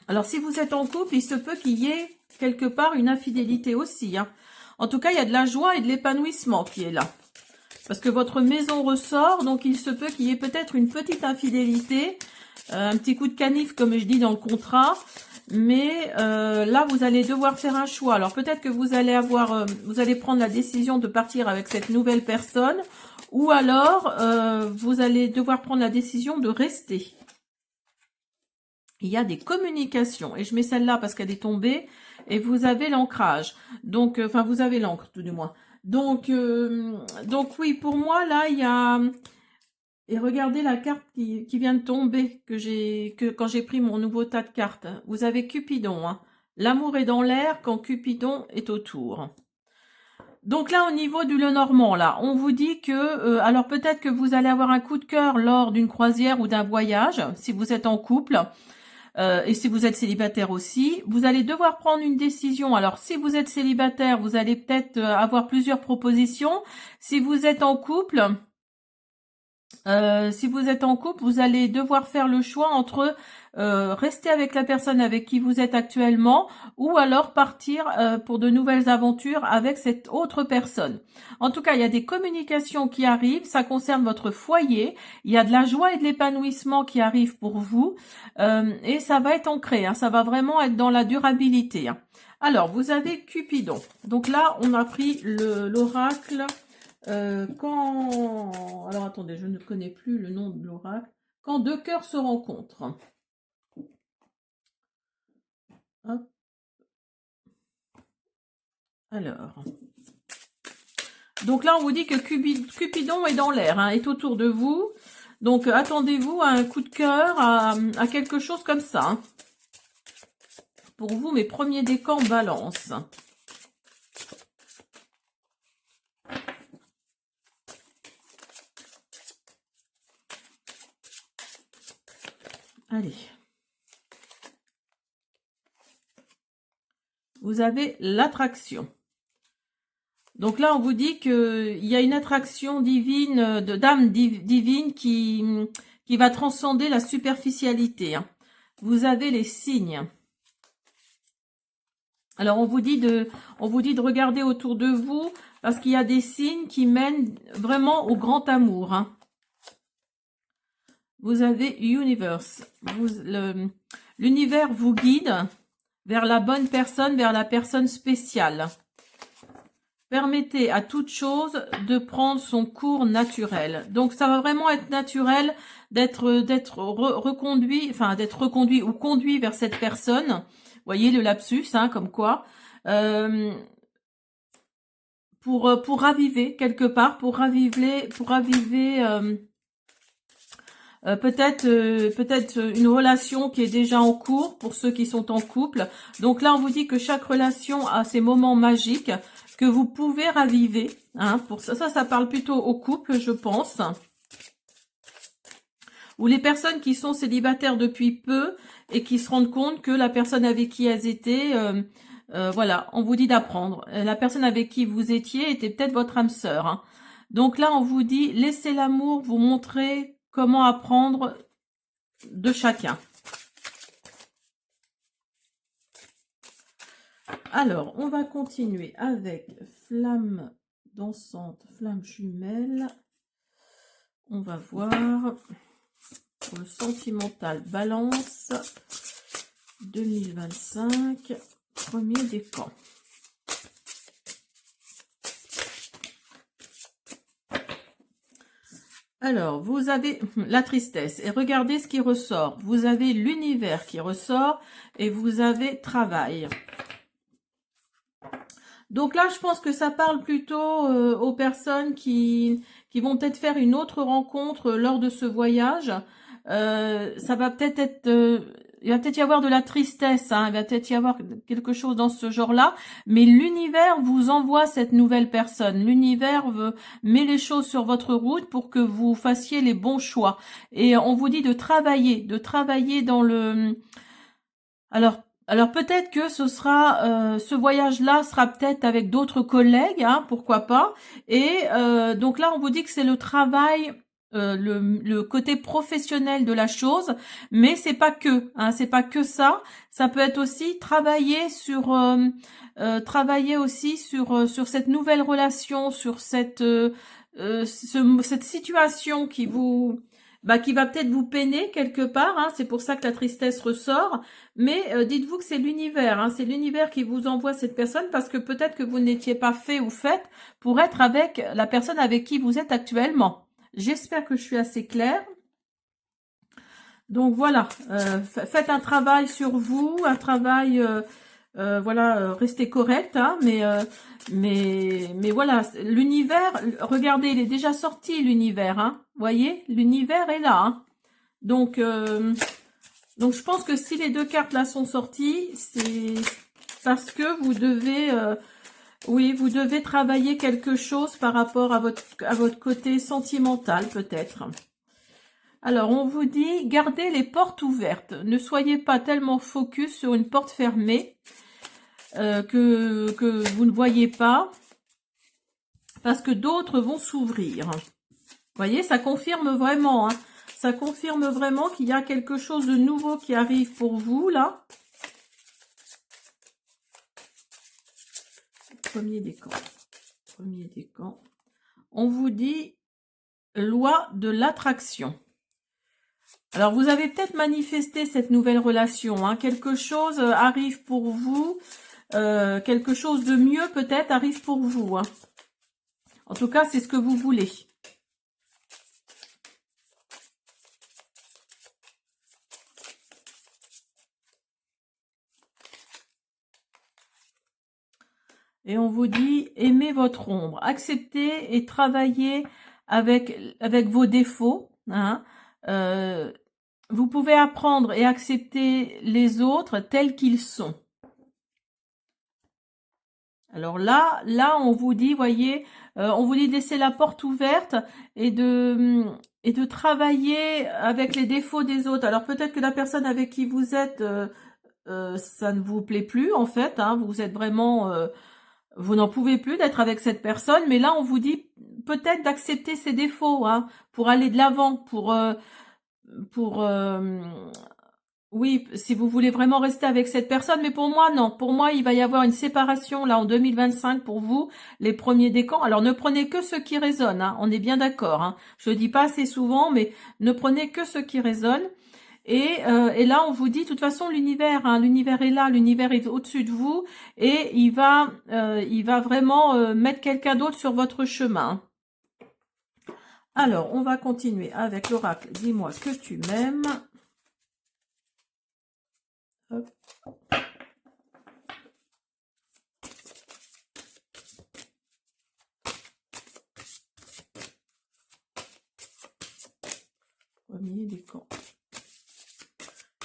Alors, si vous êtes en couple, il se peut qu'il y ait quelque part une infidélité aussi. Hein. En tout cas, il y a de la joie et de l'épanouissement qui est là. Parce que votre maison ressort, donc il se peut qu'il y ait peut-être une petite infidélité, un petit coup de canif comme je dis dans le contrat, mais là vous allez devoir faire un choix. Alors peut-être que vous allez prendre la décision de partir avec cette nouvelle personne, ou alors vous allez devoir prendre la décision de rester. Il y a des communications, et je mets celle-là parce qu'elle est tombée, et vous avez l'ancrage. Donc, enfin vous avez l'encre tout du moins. Donc oui, pour moi, là, il y a... Et regardez la carte qui vient de tomber, quand j'ai pris mon nouveau tas de cartes. Vous avez Cupidon. Hein. L'amour est dans l'air quand Cupidon est autour. Donc là, au niveau du Lenormand, là, on vous dit que... alors peut-être que vous allez avoir un coup de cœur lors d'une croisière ou d'un voyage, si vous êtes en couple. Et si vous êtes célibataire aussi, vous allez devoir prendre une décision. Alors, si vous êtes célibataire, vous allez peut-être avoir plusieurs propositions. Si vous êtes en couple, vous allez devoir faire le choix entre rester avec la personne avec qui vous êtes actuellement ou alors partir pour de nouvelles aventures avec cette autre personne. En tout cas, il y a des communications qui arrivent, ça concerne votre foyer, il y a de la joie et de l'épanouissement qui arrivent pour vous et ça va être ancré, hein, ça va vraiment être dans la durabilité. Hein. Alors, vous avez Cupidon. Donc là, on a pris l'oracle... alors attendez, je ne connais plus le nom de l'oracle. Quand deux cœurs se rencontrent. Hop. Alors. Donc là, on vous dit que Cupidon est dans l'air, hein, est autour de vous. Donc attendez-vous à un coup de cœur, à quelque chose comme ça. Hein. Pour vous, mes premiers décans balance. Allez. Vous avez l'attraction. Donc là, on vous dit qu'il y a une attraction divine, d'âme divine qui va transcender la superficialité. Hein. Vous avez les signes. Alors, on vous dit de regarder autour de vous parce qu'il y a des signes qui mènent vraiment au grand amour. Hein. Vous avez Universe. L'univers vous guide vers la bonne personne, vers la personne spéciale. Permettez à toute chose de prendre son cours naturel. Donc ça va vraiment être naturel d'être reconduit, enfin d'être reconduit ou conduit vers cette personne. Vous voyez le lapsus, hein, comme quoi. Pour raviver quelque part, pour raviver peut-être une relation qui est déjà en cours pour ceux qui sont en couple. Donc là, on vous dit que chaque relation a ses moments magiques que vous pouvez raviver. Hein, pour ça parle plutôt au couple, je pense. Ou les personnes qui sont célibataires depuis peu et qui se rendent compte que la personne avec qui elles étaient, voilà, on vous dit d'apprendre. La personne avec qui vous étiez était peut-être votre âme sœur. Hein. Donc là, on vous dit, laissez l'amour vous montrer comment apprendre de chacun. Alors, on va continuer avec flamme dansante, flamme jumelle. On va voir pour le sentimental balance 2025, premier décan. Alors, vous avez la tristesse et regardez ce qui ressort. Vous avez l'univers qui ressort et vous avez travail. Donc là, je pense que ça parle plutôt aux personnes qui vont peut-être faire une autre rencontre lors de ce voyage. Ça va peut-être être... il va peut-être y avoir de la tristesse, hein, il va peut-être y avoir quelque chose dans ce genre-là, mais l'univers vous envoie cette nouvelle personne. L'univers met les choses sur votre route pour que vous fassiez les bons choix. Et on vous dit de travailler dans le... Alors peut-être que ce sera ce voyage-là sera peut-être avec d'autres collègues, hein, pourquoi pas. Et donc là, on vous dit que c'est le travail, le côté professionnel de la chose, mais c'est pas que, hein, c'est pas que ça. Ça peut être aussi travailler aussi sur cette nouvelle relation, sur cette situation qui va peut-être vous peiner quelque part, hein, c'est pour ça que la tristesse ressort, mais dites-vous que c'est l'univers, hein, c'est l'univers qui vous envoie cette personne parce que peut-être que vous n'étiez pas fait ou faite pour être avec la personne avec qui vous êtes actuellement. J'espère que je suis assez claire. Donc voilà, faites un travail sur vous, un travail... voilà, restez correct, hein, mais voilà, l'univers, regardez, il est déjà sorti l'univers, hein, voyez, l'univers est là, hein. Donc je pense que si les deux cartes là sont sorties, c'est parce que vous devez, oui, vous devez travailler quelque chose par rapport à votre côté sentimental peut-être. Alors, on vous dit, gardez les portes ouvertes, ne soyez pas tellement focus sur une porte fermée, que vous ne voyez pas, parce que d'autres vont s'ouvrir. Vous voyez, ça confirme vraiment, hein, ça confirme vraiment qu'il y a quelque chose de nouveau qui arrive pour vous, là. Premier décan. On vous dit, loi de l'attraction. Alors, vous avez peut-être manifesté cette nouvelle relation, hein, quelque chose arrive pour vous, quelque chose de mieux peut-être arrive pour vous. Hein. En tout cas, c'est ce que vous voulez. Et on vous dit, aimez votre ombre, acceptez et travaillez avec vos défauts. Hein. Vous pouvez apprendre et accepter les autres tels qu'ils sont. Alors là, on vous dit, voyez, on vous dit de laisser la porte ouverte et de travailler avec les défauts des autres. Alors peut-être que la personne avec qui vous êtes, ça ne vous plaît plus en fait. Hein, vous êtes vraiment, vous n'en pouvez plus d'être avec cette personne. Mais là, on vous dit peut-être d'accepter ses défauts, hein, pour aller de l'avant, pour Oui, si vous voulez vraiment rester avec cette personne, mais pour moi, non. Pour moi, il va y avoir une séparation là en 2025 pour vous, les premiers décans. Alors, ne prenez que ce qui résonne, hein, on est bien d'accord. Hein. Je le dis pas assez souvent, mais ne prenez que ce qui résonne. Et là, on vous dit, de toute façon, l'univers, hein, l'univers est là, l'univers est au-dessus de vous, et il va vraiment mettre quelqu'un d'autre sur votre chemin. Alors, on va continuer avec l'oracle. Dis-moi que tu m'aimes. Hop. Premier décan.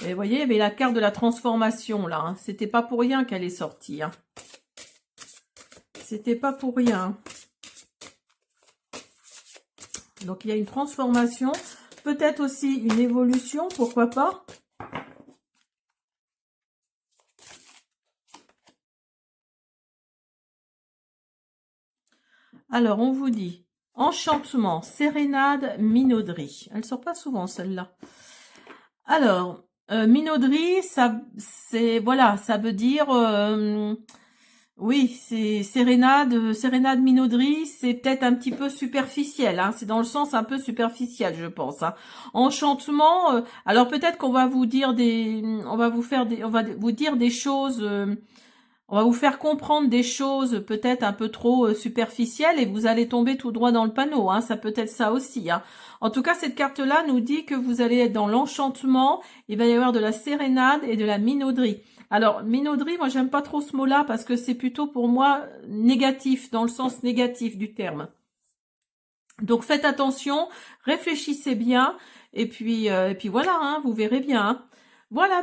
Et vous voyez, il y avait la carte de la transformation là. Hein. C'était pas pour rien qu'elle est sortie. Hein. C'était pas pour rien. Donc il y a une transformation, peut-être aussi une évolution, pourquoi pas. Alors on vous dit enchantement, sérénade, minauderie. Elle sort pas souvent celle-là. Alors minauderie, ça c'est voilà, ça veut dire oui, c'est sérénade, minauderie, c'est peut-être un petit peu superficiel, hein, c'est dans le sens un peu superficiel, je pense. Hein. Enchantement, alors peut-être qu'on va vous dire on va vous dire des choses, on va vous faire comprendre des choses peut-être un peu trop superficielles et vous allez tomber tout droit dans le panneau, hein, ça peut être ça aussi. Hein. En tout cas, cette carte-là nous dit que vous allez être dans l'enchantement, il va y avoir de la sérénade et de la minauderie. Alors, minauderie, moi, j'aime pas trop ce mot-là parce que c'est plutôt pour moi négatif, dans le sens négatif du terme. Donc, faites attention, réfléchissez bien, et puis voilà, hein, vous verrez bien. Hein. Voilà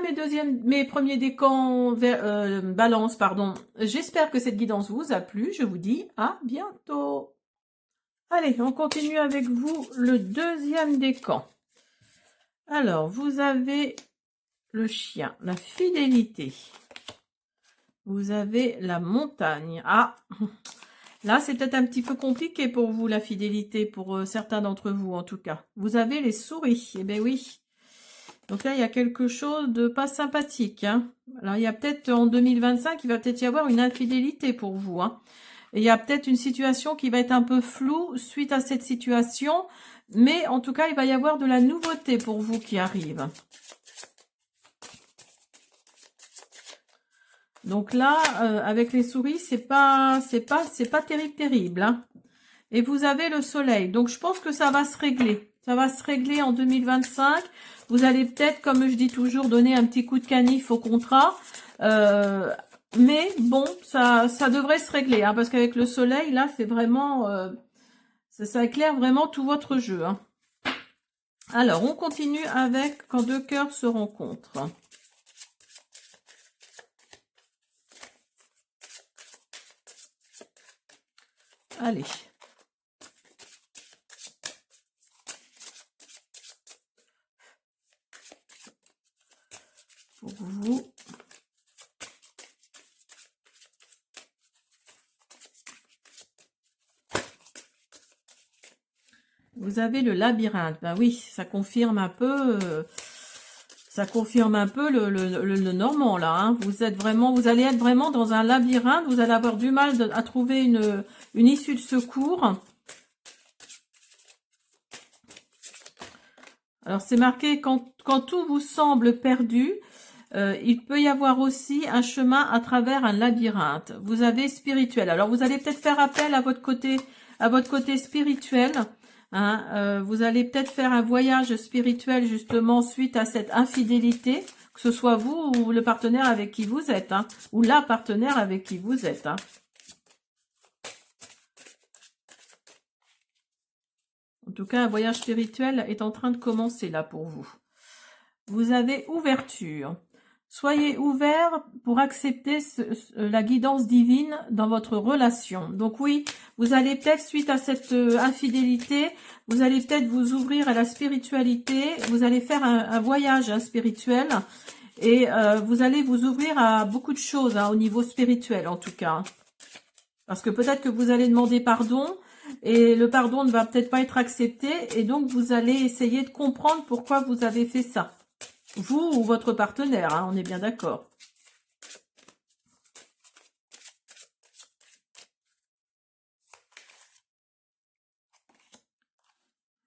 mes premiers décans balance, pardon. J'espère que cette guidance vous a plu. Je vous dis à bientôt. Allez, on continue avec vous le deuxième décan. Alors, vous avez le chien, la fidélité. Vous avez la montagne. Ah, là, c'est peut-être un petit peu compliqué pour vous, la fidélité, pour certains d'entre vous, en tout cas. Vous avez les souris. Eh bien, oui. Donc là, il y a quelque chose de pas sympathique. Hein. Alors, il y a peut-être, en 2025, il va peut-être y avoir une infidélité pour vous. Hein. Et il y a peut-être une situation qui va être un peu floue suite à cette situation. Mais, en tout cas, il va y avoir de la nouveauté pour vous qui arrive. Donc là, avec les souris, c'est pas terrible. Hein. Et vous avez le soleil. Donc je pense que ça va se régler. Ça va se régler en 2025. Vous allez peut-être, comme je dis toujours, donner un petit coup de canif au contrat. Mais bon, ça devrait se régler. Hein, parce qu'avec le soleil, là, c'est vraiment... ça éclaire vraiment tout votre jeu. Hein. Alors, on continue avec quand deux cœurs se rencontrent. Allez. Pour vous. Vous avez le labyrinthe. Ben oui, ça confirme un peu... le normand là. Hein. Vous allez être vraiment dans un labyrinthe. Vous allez avoir du mal à trouver une issue de secours. Alors c'est marqué quand tout vous semble perdu, il peut y avoir aussi un chemin à travers un labyrinthe. Vous avez spirituel. Alors vous allez peut-être faire appel à votre côté spirituel. Hein, vous allez peut-être faire un voyage spirituel justement suite à cette infidélité, que ce soit vous ou le partenaire avec qui vous êtes, hein, ou la partenaire avec qui vous êtes. Hein. En tout cas, un voyage spirituel est en train de commencer là pour vous. Vous avez ouverture. Soyez ouvert pour accepter la guidance divine dans votre relation. Donc oui, vous allez peut-être, suite à cette infidélité, vous allez peut-être vous ouvrir à la spiritualité. Vous allez faire un voyage spirituel et vous allez vous ouvrir à beaucoup de choses au niveau spirituel en tout cas. Parce que peut-être que vous allez demander pardon et le pardon ne va peut-être pas être accepté et donc vous allez essayer de comprendre pourquoi vous avez fait ça. Vous ou votre partenaire, hein, on est bien d'accord.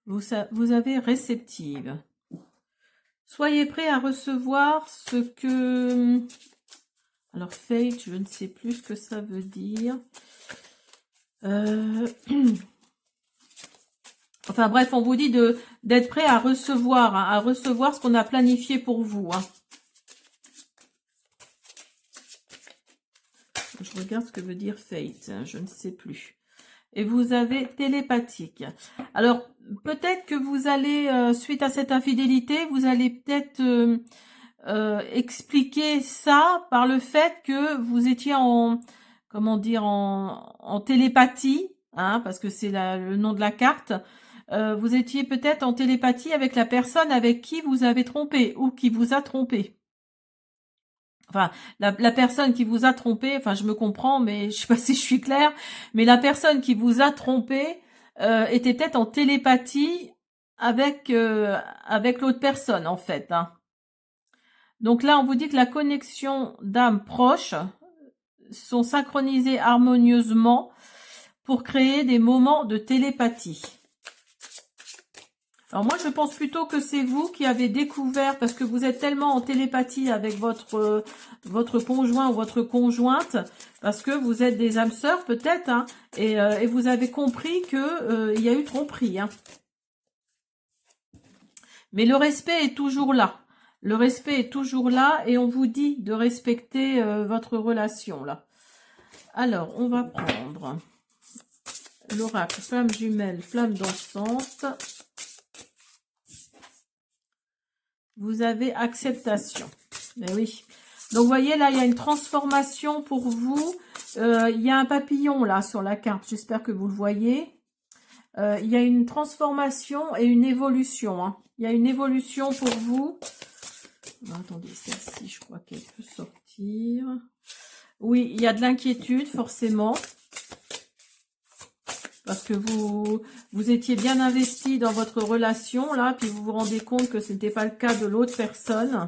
Vous avez réceptive. Soyez prêt à recevoir ce que... Alors, fate, je ne sais plus ce que ça veut dire. Enfin bref, on vous dit d'être prêt à recevoir, hein, ce qu'on a planifié pour vous. Hein. Je regarde ce que veut dire fate, hein, je ne sais plus. Et vous avez télépathique. Alors, peut-être que vous allez, suite à cette infidélité, vous allez peut-être expliquer ça par le fait que vous étiez en, comment dire, en télépathie, hein, parce que c'est le nom de la carte. Vous étiez peut-être en télépathie avec la personne avec qui vous avez trompé ou qui vous a trompé. Enfin, la personne qui vous a trompé, enfin je me comprends, mais je sais pas si je suis claire, mais la personne qui vous a trompé était peut-être en télépathie avec l'autre personne en fait. Hein. Donc là, on vous dit que la connexion d'âmes proches sont synchronisées harmonieusement pour créer des moments de télépathie. Alors moi, je pense plutôt que c'est vous qui avez découvert, parce que vous êtes tellement en télépathie avec votre conjoint ou votre conjointe, parce que vous êtes des âmes sœurs peut-être, hein, et vous avez compris que il y a eu tromperie. Hein. Mais le respect est toujours là. Le respect est toujours là et on vous dit de respecter votre relation là. Alors, on va prendre l'oracle flamme jumelle, flamme dansante. Vous avez acceptation. Mais oui. Donc, vous voyez, là, il y a une transformation pour vous. Il y a un papillon, là, sur la carte. J'espère que vous le voyez. Il y a une transformation et une évolution. Hein. Il y a une évolution pour vous. Alors, attendez, celle-ci, je crois qu'elle peut sortir. Oui, il y a de l'inquiétude, forcément. Parce que vous étiez bien investi dans votre relation, là, puis vous vous rendez compte que ce n'était pas le cas de l'autre personne.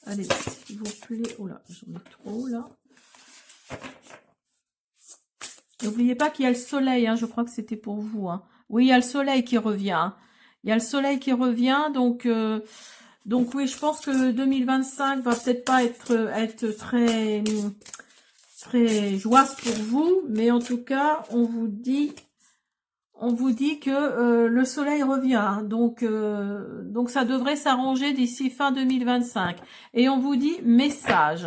Allez, s'il vous plaît. Oh là, j'en ai trop, là. N'oubliez pas qu'il y a le soleil, hein, je crois que c'était pour vous. Hein. Oui, il y a le soleil qui revient. Hein. Il y a le soleil qui revient, donc oui, je pense que 2025 va peut-être pas être très joyeuse pour vous, mais en tout cas, on vous dit que le soleil revient, hein, donc ça devrait s'arranger d'ici fin 2025. Et on vous dit message.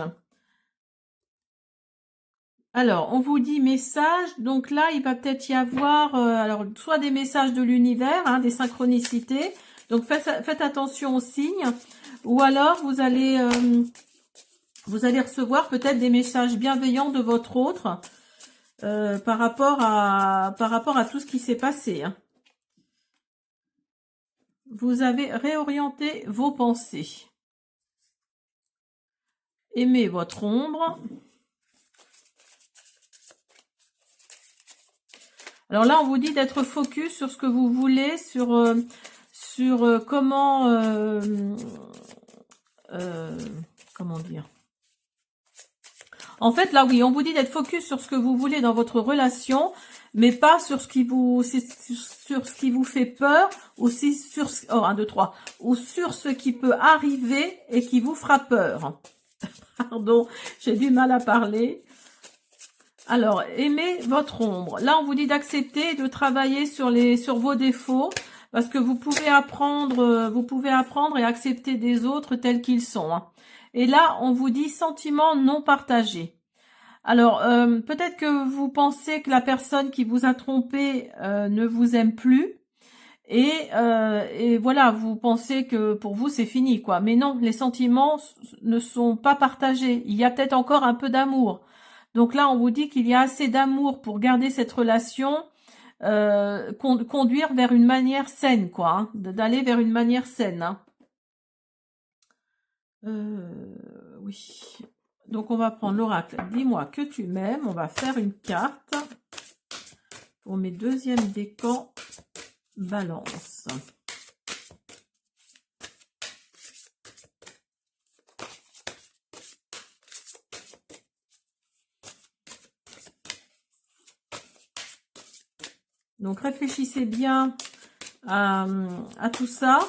Alors, on vous dit message, donc là, il va peut-être y avoir alors soit des messages de l'univers, hein, des synchronicités, donc faites attention aux signes, ou alors vous allez recevoir peut-être des messages bienveillants de votre autre par rapport à tout ce qui s'est passé. Hein. Vous avez réorienté vos pensées. Aimez votre ombre. Alors là, on vous dit d'être focus sur ce que vous voulez, sur comment comment dire. En fait, là, oui, on vous dit d'être focus sur ce que vous voulez dans votre relation, mais pas sur ce qui vous fait peur, ou si sur oh, 1, 2, 3, ou sur ce qui peut arriver et qui vous fera peur. Pardon, j'ai du mal à parler. Alors, aimez votre ombre. Là, on vous dit d'accepter et de travailler sur vos défauts, parce que vous pouvez apprendre et accepter des autres tels qu'ils sont. Hein. Et là, on vous dit sentiments non partagés. Alors, peut-être que vous pensez que la personne qui vous a trompé ne vous aime plus. Et voilà, vous pensez que pour vous, c'est fini, quoi. Mais non, les sentiments ne sont pas partagés. Il y a peut-être encore un peu d'amour. Donc là, on vous dit qu'il y a assez d'amour pour garder cette relation, conduire vers une manière saine, quoi. Hein, d'aller vers une manière saine. Hein. Oui. Donc, on va prendre l'oracle. Dis-moi que tu m'aimes. On va faire une carte pour mes deuxièmes décans balance. Donc, réfléchissez bien à tout ça.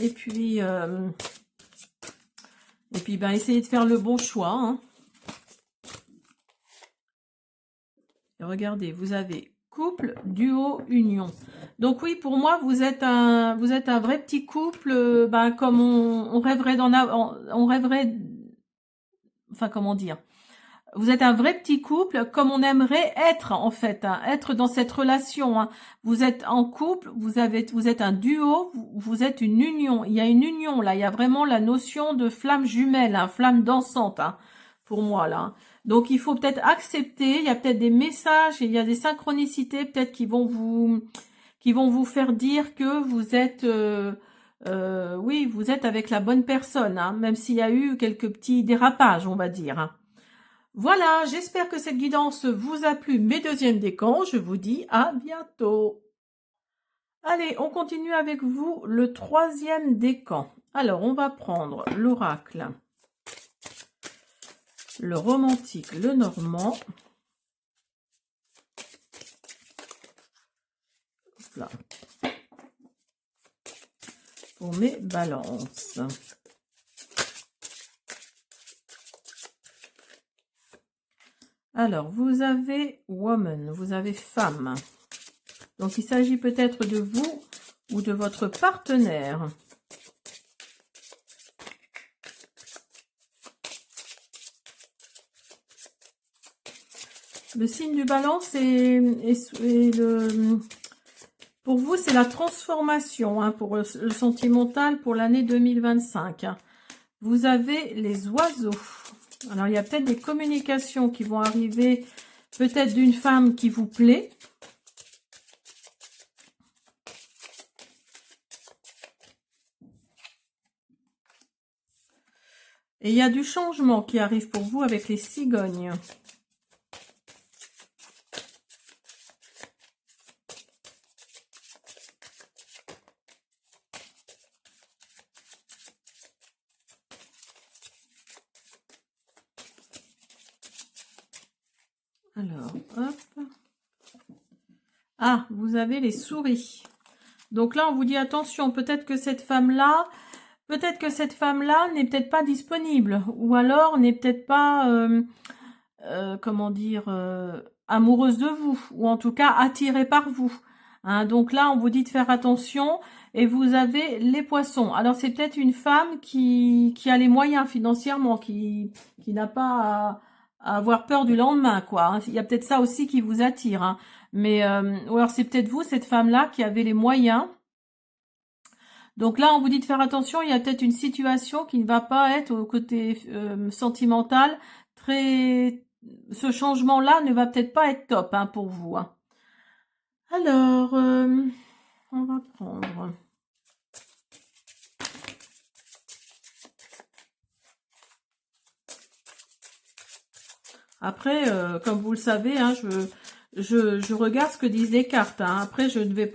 Et puis ben, essayez de faire le bon choix. Hein. Et regardez, vous avez couple, duo, union. Donc oui, pour moi, vous êtes un vrai petit couple, ben, comme on rêverait on rêverait, enfin comment dire. Vous êtes un vrai petit couple, comme on aimerait être en fait, hein, être dans cette relation. Hein. Vous êtes en couple, vous êtes un duo, vous êtes une union. Il y a une union là, il y a vraiment la notion de flamme jumelle, hein, flamme dansante, hein, pour moi là. Donc il faut peut-être accepter. Il y a peut-être des messages, et il y a des synchronicités peut-être qui vont vous faire dire que vous êtes oui, vous êtes avec la bonne personne, hein, même s'il y a eu quelques petits dérapages, on va dire. Hein. Voilà, j'espère que cette guidance vous a plu, mes deuxièmes décans. Je vous dis à bientôt. Allez, on continue avec vous le troisième décan. Alors, on va prendre l'oracle, le romantique, le normand. Là. Pour mes balances. Alors, vous avez woman, vous avez femme. Donc, il s'agit peut-être de vous ou de votre partenaire. Le signe du balance pour vous, c'est la transformation, hein, pour le sentimental pour l'année 2025. Hein. Vous avez les oiseaux. Alors, il y a peut-être des communications qui vont arriver, peut-être d'une femme qui vous plaît. Et il y a du changement qui arrive pour vous avec les cigognes. Alors, hop. Ah, vous avez les souris. Donc là, on vous dit attention, peut-être que cette femme-là n'est peut-être pas disponible. Ou alors n'est peut-être pas, comment dire, amoureuse de vous. Ou en tout cas, attirée par vous. Hein, donc là, on vous dit de faire attention. Et vous avez les poissons. Alors, c'est peut-être une femme qui a les moyens financièrement, qui n'a pas à avoir peur du lendemain, quoi. Hein. Il y a peut-être ça aussi qui vous attire. Hein. Mais, ou alors c'est peut-être vous, cette femme-là, qui avait les moyens. Donc là, on vous dit de faire attention, il y a peut-être une situation qui ne va pas être au côté sentimental. Ce changement-là ne va peut-être pas être top, hein, pour vous. Hein. Alors, on va prendre... Après, comme vous le savez, hein, je regarde ce que disent les cartes. Hein. Après, je ne vais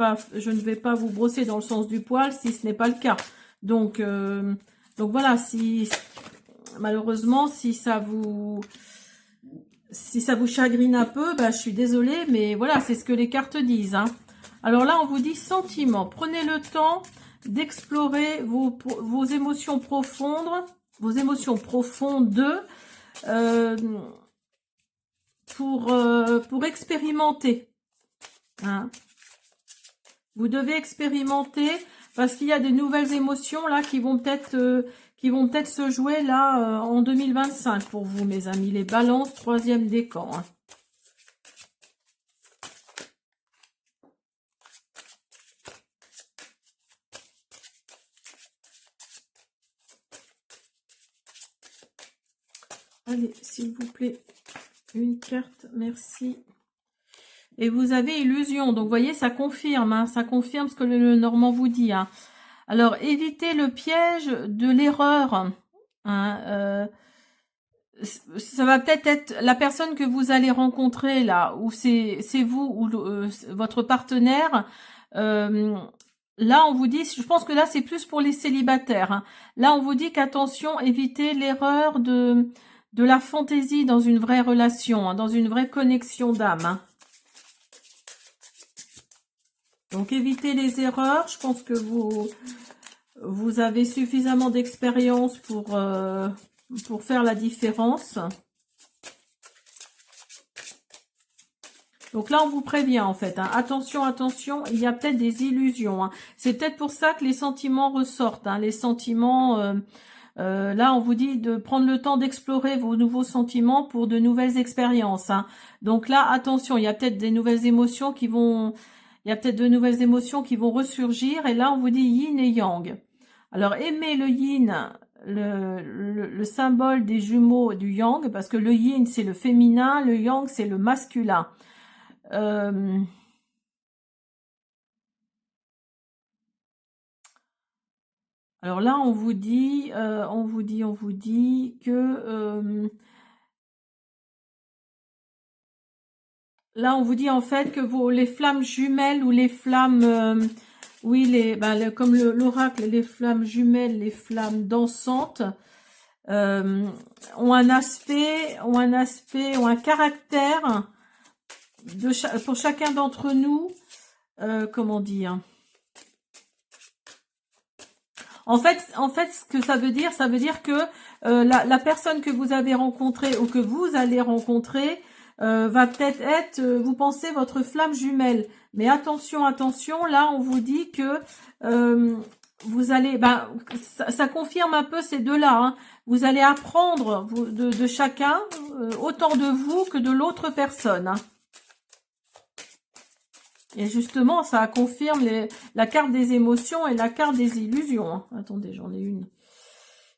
pas vous brosser dans le sens du poil si ce n'est pas le cas. Donc voilà, malheureusement, si ça vous chagrine un peu, bah, je suis désolée, mais voilà, c'est ce que les cartes disent. Hein. Alors là, on vous dit sentiment. Prenez le temps d'explorer vos émotions profondes, pour expérimenter. Hein. Vous devez expérimenter parce qu'il y a des nouvelles émotions là qui vont peut-être se jouer là en 2025 pour vous, mes amis. Les balances, troisième décan. Hein. Allez, s'il vous plaît, une carte, merci. Et vous avez illusion, donc vous voyez, ça confirme, hein, ça confirme ce que le Normand vous dit. Hein. Alors, évitez le piège de l'erreur. Hein, ça va peut-être être la personne que vous allez rencontrer là, ou c'est vous ou votre partenaire. Là, on vous dit, je pense que là, c'est plus pour les célibataires, hein. Là, on vous dit qu'attention, évitez l'erreur de la fantaisie dans une vraie relation, hein, dans une vraie connexion d'âme, hein. Donc, évitez les erreurs. Je pense que vous avez suffisamment d'expérience pour faire la différence. Donc là, on vous prévient en fait, hein. Attention, attention, il y a peut-être des illusions, hein. C'est peut-être pour ça que les sentiments ressortent, hein. Les sentiments, là, on vous dit de prendre le temps d'explorer vos nouveaux sentiments pour de nouvelles expériences, hein. Donc là, attention, il y a peut-être des nouvelles émotions qui vont... Il y a peut-être de nouvelles émotions qui vont ressurgir. Et là, on vous dit yin et yang. Alors, aimez le yin, le symbole des jumeaux du yang, parce que le yin, c'est le féminin, le yang, c'est le masculin. Alors là, on vous dit que... là, on vous dit en fait que les flammes jumelles ou les flammes... oui, comme l'oracle, les flammes jumelles, les flammes dansantes ont un aspect, ont un caractère pour chacun d'entre nous, comment dire. En fait, ce que ça veut dire que la personne que vous avez rencontrée ou que vous allez rencontrer va peut-être être, vous pensez, votre flamme jumelle. Mais attention, attention, là, on vous dit que vous allez, ça confirme un peu ces deux-là, hein. Vous allez apprendre de chacun, autant de vous que de l'autre personne, hein. Et justement, ça confirme la carte des émotions et la carte des illusions, hein. Attendez, j'en ai une.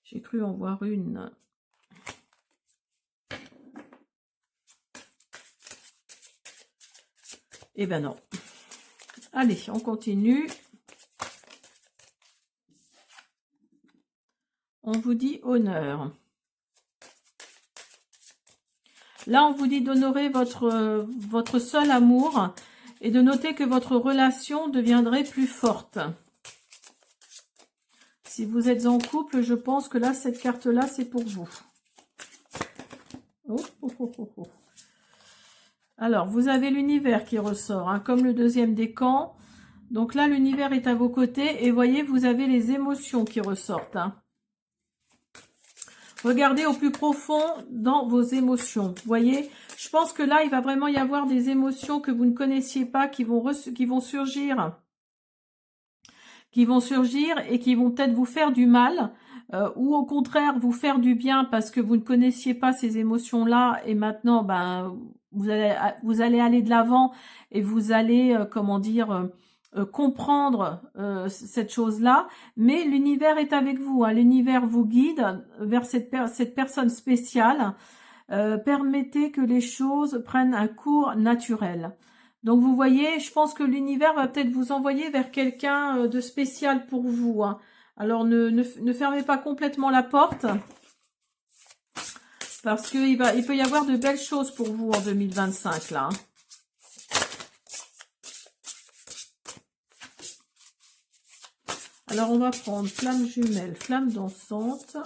J'ai cru en voir une. Eh ben non. Allez, on continue. On vous dit honneur. Là, on vous dit d'honorer votre seul amour et de noter que votre relation deviendrait plus forte. Si vous êtes en couple, je pense que là, cette carte-là, c'est pour vous. Oh, oh, oh, oh, oh. Alors, vous avez l'univers qui ressort, hein, comme le deuxième décan. Donc là, l'univers est à vos côtés et voyez, vous avez les émotions qui ressortent, hein. Regardez au plus profond dans vos émotions. Vous voyez, je pense que là, il va vraiment y avoir des émotions que vous ne connaissiez pas, qui vont surgir. Qui vont surgir et qui vont peut-être vous faire du mal. Ou au contraire, vous faire du bien parce que vous ne connaissiez pas ces émotions-là. Et maintenant, vous allez aller de l'avant et vous allez, comment dire... comprendre cette chose-là, mais l'univers est avec vous, hein. L'univers vous guide vers cette personne spéciale. Permettez que les choses prennent un cours naturel. Donc vous voyez, je pense que l'univers va peut-être vous envoyer vers quelqu'un de spécial pour vous, hein. Alors ne fermez pas complètement la porte, parce qu'il peut y avoir de belles choses pour vous en 2025 là, hein. Alors, on va prendre flamme jumelle, flamme dansante.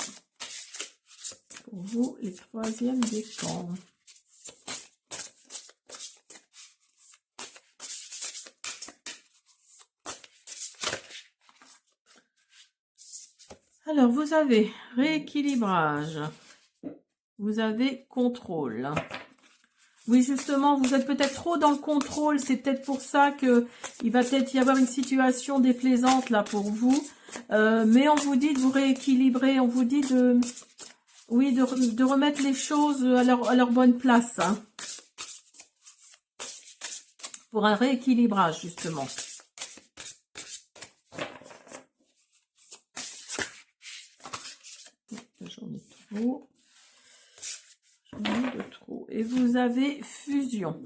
Pour vous, les troisièmes décans. Alors, vous avez rééquilibrage. Vous avez contrôle. Oui, justement, vous êtes peut-être trop dans le contrôle. C'est peut-être pour ça que il va peut-être y avoir une situation déplaisante là pour vous. Mais on vous dit de vous rééquilibrer. On vous dit de remettre les choses à leur bonne place, hein. Pour un rééquilibrage, justement. J'en ai trop. Et vous avez fusion.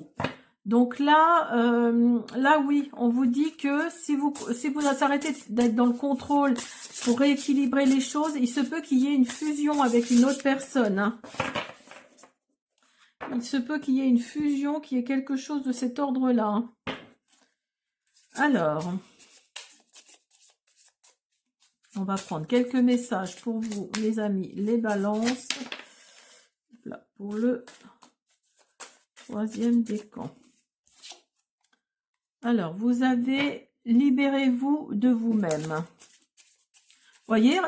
Donc là, oui, on vous dit que si vous arrêtez d'être dans le contrôle pour rééquilibrer les choses, il se peut qu'il y ait une fusion avec une autre personne, hein. Il se peut qu'il y ait une fusion, qu'il y ait quelque chose de cet ordre-là. Hein. Alors, on va prendre quelques messages pour vous, les amis, les balances. Là, pour le troisième décan. Alors, vous avez « Libérez-vous de vous-même ». Voyez,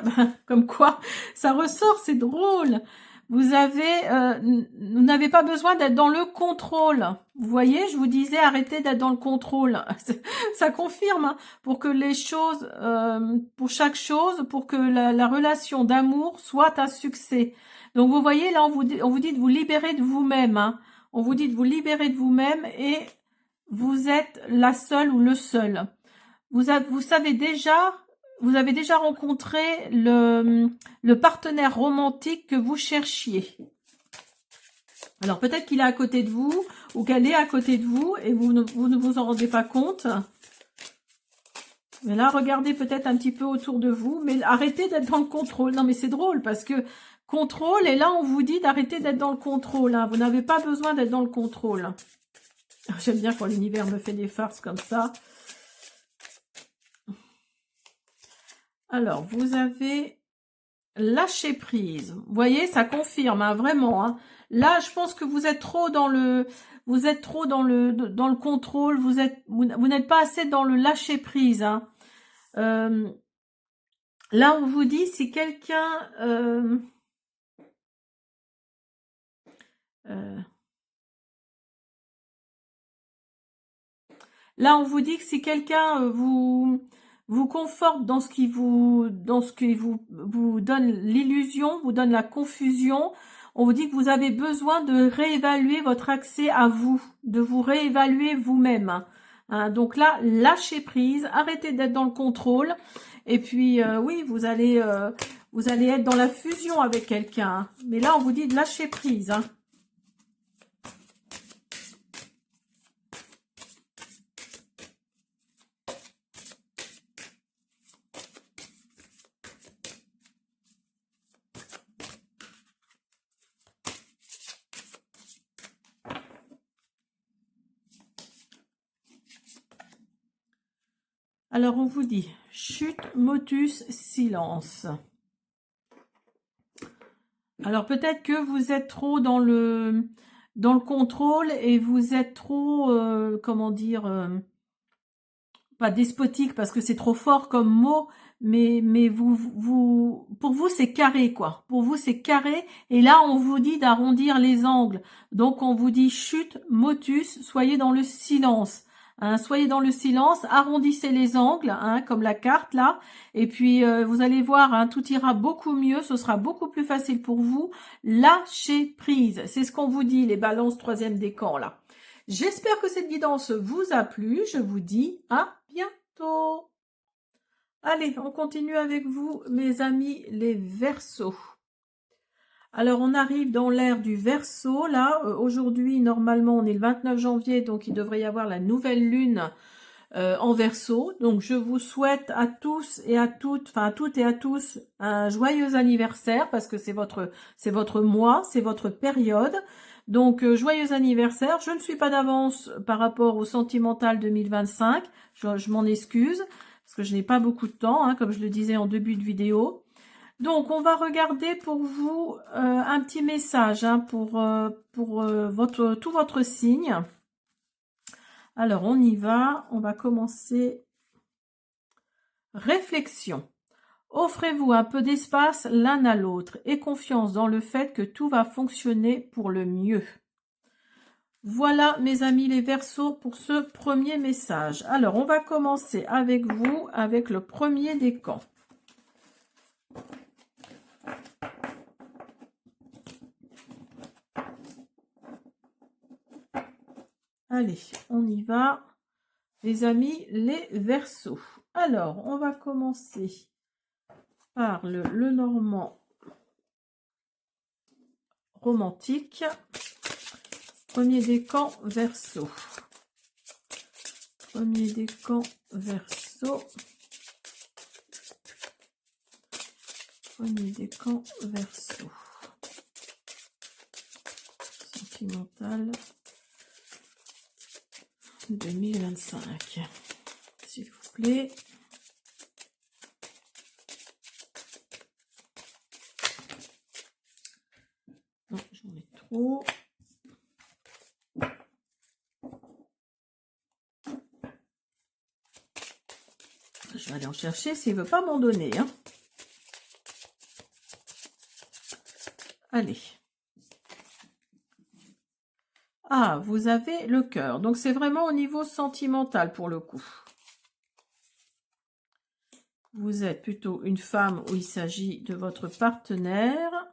comme quoi, ça ressort, c'est drôle. Vous n'avez pas besoin d'être dans le contrôle. Vous voyez, je vous disais, arrêtez d'être dans le contrôle. Ça confirme, hein, pour que les choses, pour chaque chose, pour que la relation d'amour soit un succès. Donc, vous voyez, là, on vous dit de vous libérer de vous-même. Hein. On vous dit de vous libérer de vous-même et vous êtes la seule ou le seul. Vous savez déjà... Vous avez déjà rencontré le partenaire romantique que vous cherchiez. Alors peut-être qu'il est à côté de vous ou qu'elle est à côté de vous et vous ne vous en rendez pas compte. Mais là, regardez peut-être un petit peu autour de vous. Mais arrêtez d'être dans le contrôle. Non mais c'est drôle parce que contrôle, et là on vous dit d'arrêter d'être dans le contrôle. Hein. Vous n'avez pas besoin d'être dans le contrôle. J'aime bien quand l'univers me fait des farces comme ça. Alors, vous avez lâché prise. Vous voyez, ça confirme, hein, vraiment. Hein. Là, je pense que vous êtes trop dans le contrôle. Vous n'êtes pas assez dans le lâcher prise. Hein. Là, on vous dit si quelqu'un là, on vous dit que si quelqu'un vous conforte dans ce qui vous donne l'illusion, vous donne la confusion, on vous dit que vous avez besoin de réévaluer votre accès à vous, de vous réévaluer vous-même. Hein, donc là, lâchez prise, arrêtez d'être dans le contrôle, et puis oui, vous allez être dans la fusion avec quelqu'un. Hein. Mais là, on vous dit de lâcher prise. Hein. Alors, on vous dit, chute, motus, silence. Alors, peut-être que vous êtes trop dans le contrôle et vous êtes trop, comment dire, pas despotique parce que c'est trop fort comme mot, mais pour vous, c'est carré, quoi. Pour vous, c'est carré. Et là, on vous dit d'arrondir les angles. Donc, on vous dit chute, motus, soyez dans le silence. Hein, soyez dans le silence, arrondissez les angles, hein, comme la carte là, et puis vous allez voir, hein, tout ira beaucoup mieux, ce sera beaucoup plus facile pour vous. Lâchez prise, c'est ce qu'on vous dit, les balances troisième décan là. J'espère que cette guidance vous a plu, je vous dis à bientôt. Allez, on continue avec vous, mes amis, les Verseaux. Alors, on arrive dans l'ère du Verseau, là. Aujourd'hui, normalement, on est le 29 janvier, donc il devrait y avoir la nouvelle lune en Verseau. Donc, je vous souhaite à tous et à toutes, enfin à toutes et à tous, un joyeux anniversaire, parce que c'est votre mois, c'est votre période. Donc, joyeux anniversaire. Je ne suis pas d'avance par rapport au Sentimental 2025. Je m'en excuse, parce que je n'ai pas beaucoup de temps, hein, comme je le disais en début de vidéo. Donc, on va regarder pour vous un petit message hein, pour tout votre signe. Alors, on y va. On va commencer. Réflexion. Offrez-vous un peu d'espace l'un à l'autre et confiance dans le fait que tout va fonctionner pour le mieux. Voilà, mes amis les Verseaux, pour ce premier message. Alors, on va commencer avec vous, avec le premier décan. Allez, on y va, les amis, les Verseaux. Alors, on va commencer par le normand romantique. Premier décan Verseau. Premier décan Verseau. Premier décan Verseau. sentimental 2025, s'il vous plaît. Non, j'en ai trop. Je vais aller en chercher s'il ne veut pas m'en donner. Hein. Allez. Ah, vous avez le cœur. Donc, c'est vraiment au niveau sentimental pour le coup. Vous êtes plutôt une femme où il s'agit de votre partenaire.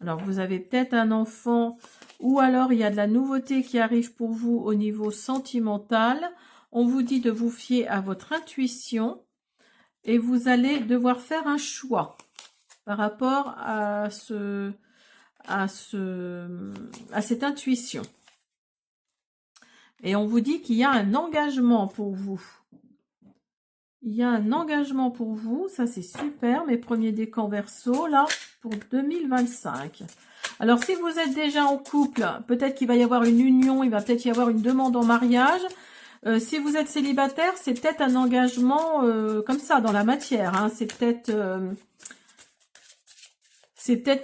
Alors, vous avez peut-être un enfant ou alors il y a de la nouveauté qui arrive pour vous au niveau sentimental. On vous dit de vous fier à votre intuition et vous allez devoir faire un choix par rapport à cette intuition. Et on vous dit qu'il y a un engagement pour vous. Il y a un engagement pour vous, ça c'est super, mes premiers décans Verseau, là, pour 2025. Alors si vous êtes déjà en couple, peut-être qu'il va y avoir une union, il va peut-être y avoir une demande en mariage. Si vous êtes célibataire, c'est peut-être un engagement comme ça, dans la matière. Hein. C'est peut-être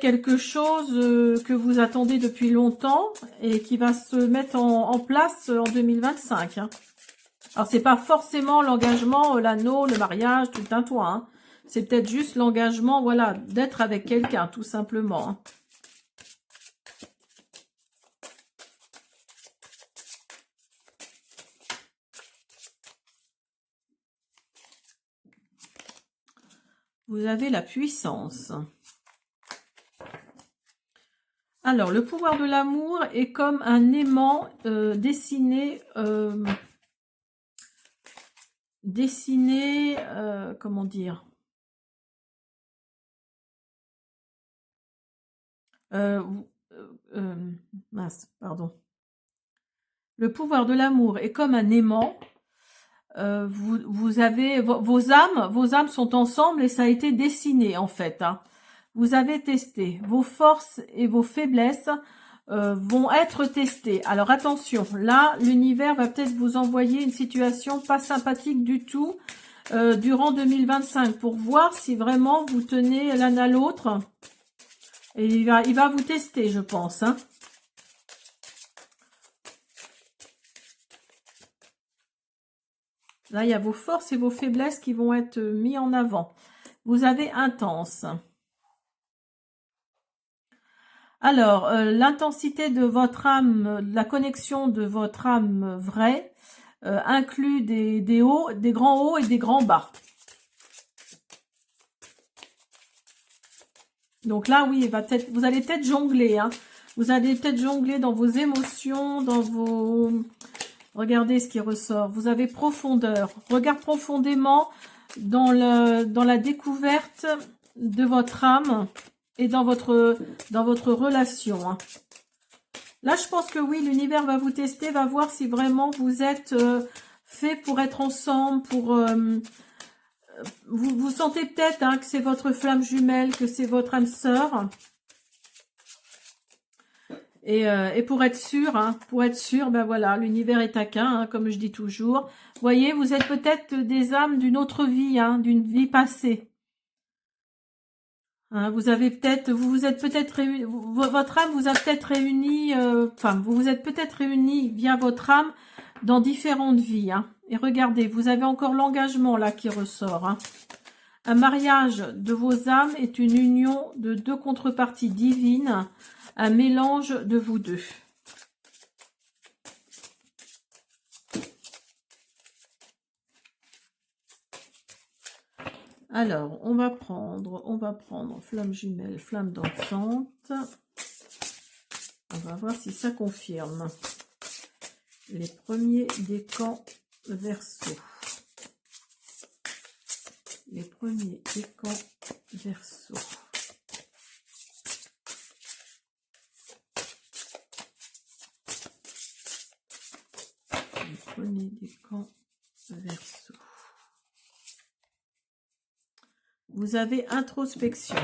quelque chose que vous attendez depuis longtemps et qui va se mettre en place en 2025. Hein. Alors, c'est pas forcément l'engagement, l'anneau, le mariage, tout un toit. Hein. C'est peut-être juste l'engagement, voilà, d'être avec quelqu'un, tout simplement. Hein. Vous avez la puissance. Alors, le pouvoir de l'amour est comme un aimant dessiné... comment dire, mince, pardon. Le pouvoir de l'amour est comme un aimant. Vous avez vos âmes sont ensemble et ça a été dessiné en fait. Hein. Vous avez testé vos forces et vos faiblesses vont être testées. Alors attention, là l'univers va peut-être vous envoyer une situation pas sympathique du tout durant 2025 pour voir si vraiment vous tenez l'un à l'autre. Et il va vous tester, je pense. Hein. Là, il y a vos forces et vos faiblesses qui vont être mis en avant. Vous avez intense. Alors, l'intensité de votre âme, la connexion de votre âme vraie, inclut des hauts, des grands hauts et des grands bas. Donc là, oui, vous allez peut-être jongler. Hein. Vous allez peut-être jongler dans vos émotions, dans vos... Regardez ce qui ressort. Vous avez profondeur. Regarde profondément dans la découverte de votre âme et dans votre relation. Hein. Là, je pense que oui, l'univers va vous tester, va voir si vraiment vous êtes fait pour être ensemble, pour... vous sentez peut-être hein, que c'est votre flamme jumelle, que c'est votre âme sœur. Et pour être sûr, ben voilà, l'univers est taquin, hein, comme je dis toujours. Vous voyez, vous êtes peut-être des âmes d'une autre vie, hein, d'une vie passée. Hein, vous avez peut-être, vous êtes peut-être réunis, votre âme vous a peut-être réunis, vous vous êtes peut-être réunis via votre âme dans différentes vies. Hein. Et regardez, vous avez encore l'engagement là qui ressort. Hein. Un mariage de vos âmes est une union de deux contreparties divines, un mélange de vous deux. Alors, on va prendre flamme jumelle, flamme dansante. On va voir si ça confirme. Les premiers décans Verseau. Les premiers décans Verseau. Les premiers décans Verseau. Vous avez introspection.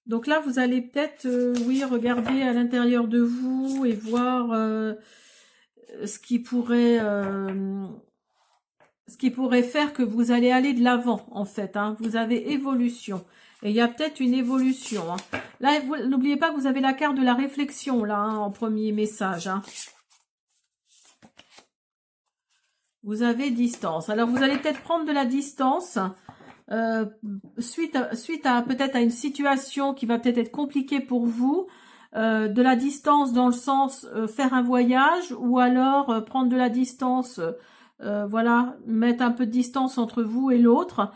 Donc là, vous allez peut-être, oui, regarder à l'intérieur de vous et voir ce qui pourrait faire que vous allez aller de l'avant, en fait. Hein. Vous avez évolution. Et il y a peut-être une évolution. Hein. Là, n'oubliez pas que vous avez la carte de la réflexion, là, hein, en premier message. Hein. Vous avez distance. Alors, vous allez peut-être prendre de la distance suite à peut-être à une situation qui va peut-être être compliquée pour vous. De la distance dans le sens faire un voyage ou alors prendre de la distance, voilà, mettre un peu de distance entre vous et l'autre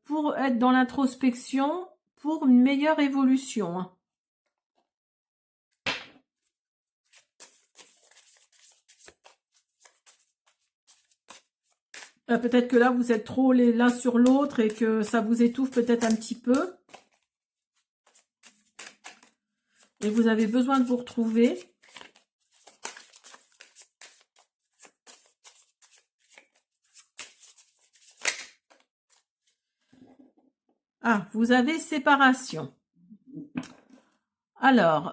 pour être dans l'introspection, pour une meilleure évolution. Hein. Peut-être que là, vous êtes trop l'un sur l'autre et que ça vous étouffe peut-être un petit peu. Et vous avez besoin de vous retrouver. Ah, vous avez séparation. Alors,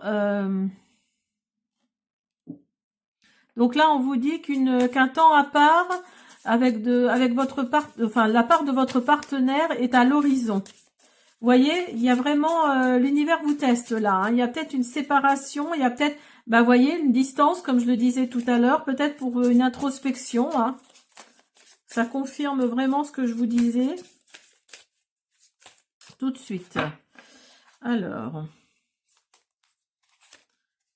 donc là, on vous dit qu'un temps à part avec votre la part de votre partenaire est à l'horizon. Vous voyez, il y a vraiment l'univers vous teste là. Hein. Il y a peut-être une séparation, il y a peut-être, vous voyez, une distance, comme je le disais tout à l'heure, peut-être pour une introspection. Hein. Ça confirme vraiment ce que je vous disais tout de suite. Alors,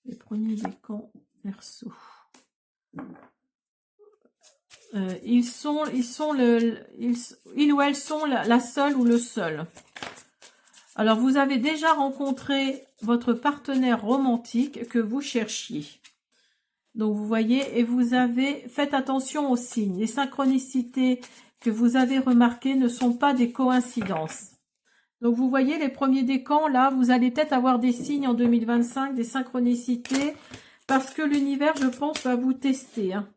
les premiers décans Verseau. Ils ou elles sont la seule ou le seul. Alors, vous avez déjà rencontré votre partenaire romantique que vous cherchiez. Donc, vous voyez, et vous avez fait attention aux signes. Les synchronicités que vous avez remarquées ne sont pas des coïncidences. Donc, vous voyez, les premiers décans, là, vous allez peut-être avoir des signes en 2025, des synchronicités, parce que l'univers, je pense, va vous tester. Hein.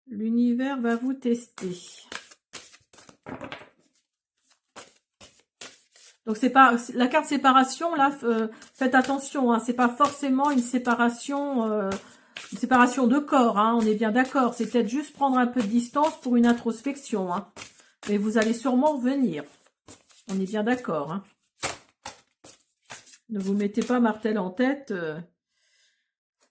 L'univers va vous tester. Donc, c'est pas la carte séparation, là, faites attention, hein, c'est pas forcément une séparation de corps, hein, on est bien d'accord. C'est peut-être juste prendre un peu de distance pour une introspection. Hein. Mais vous allez sûrement revenir. On est bien d'accord. Hein. Ne vous mettez pas martel en tête.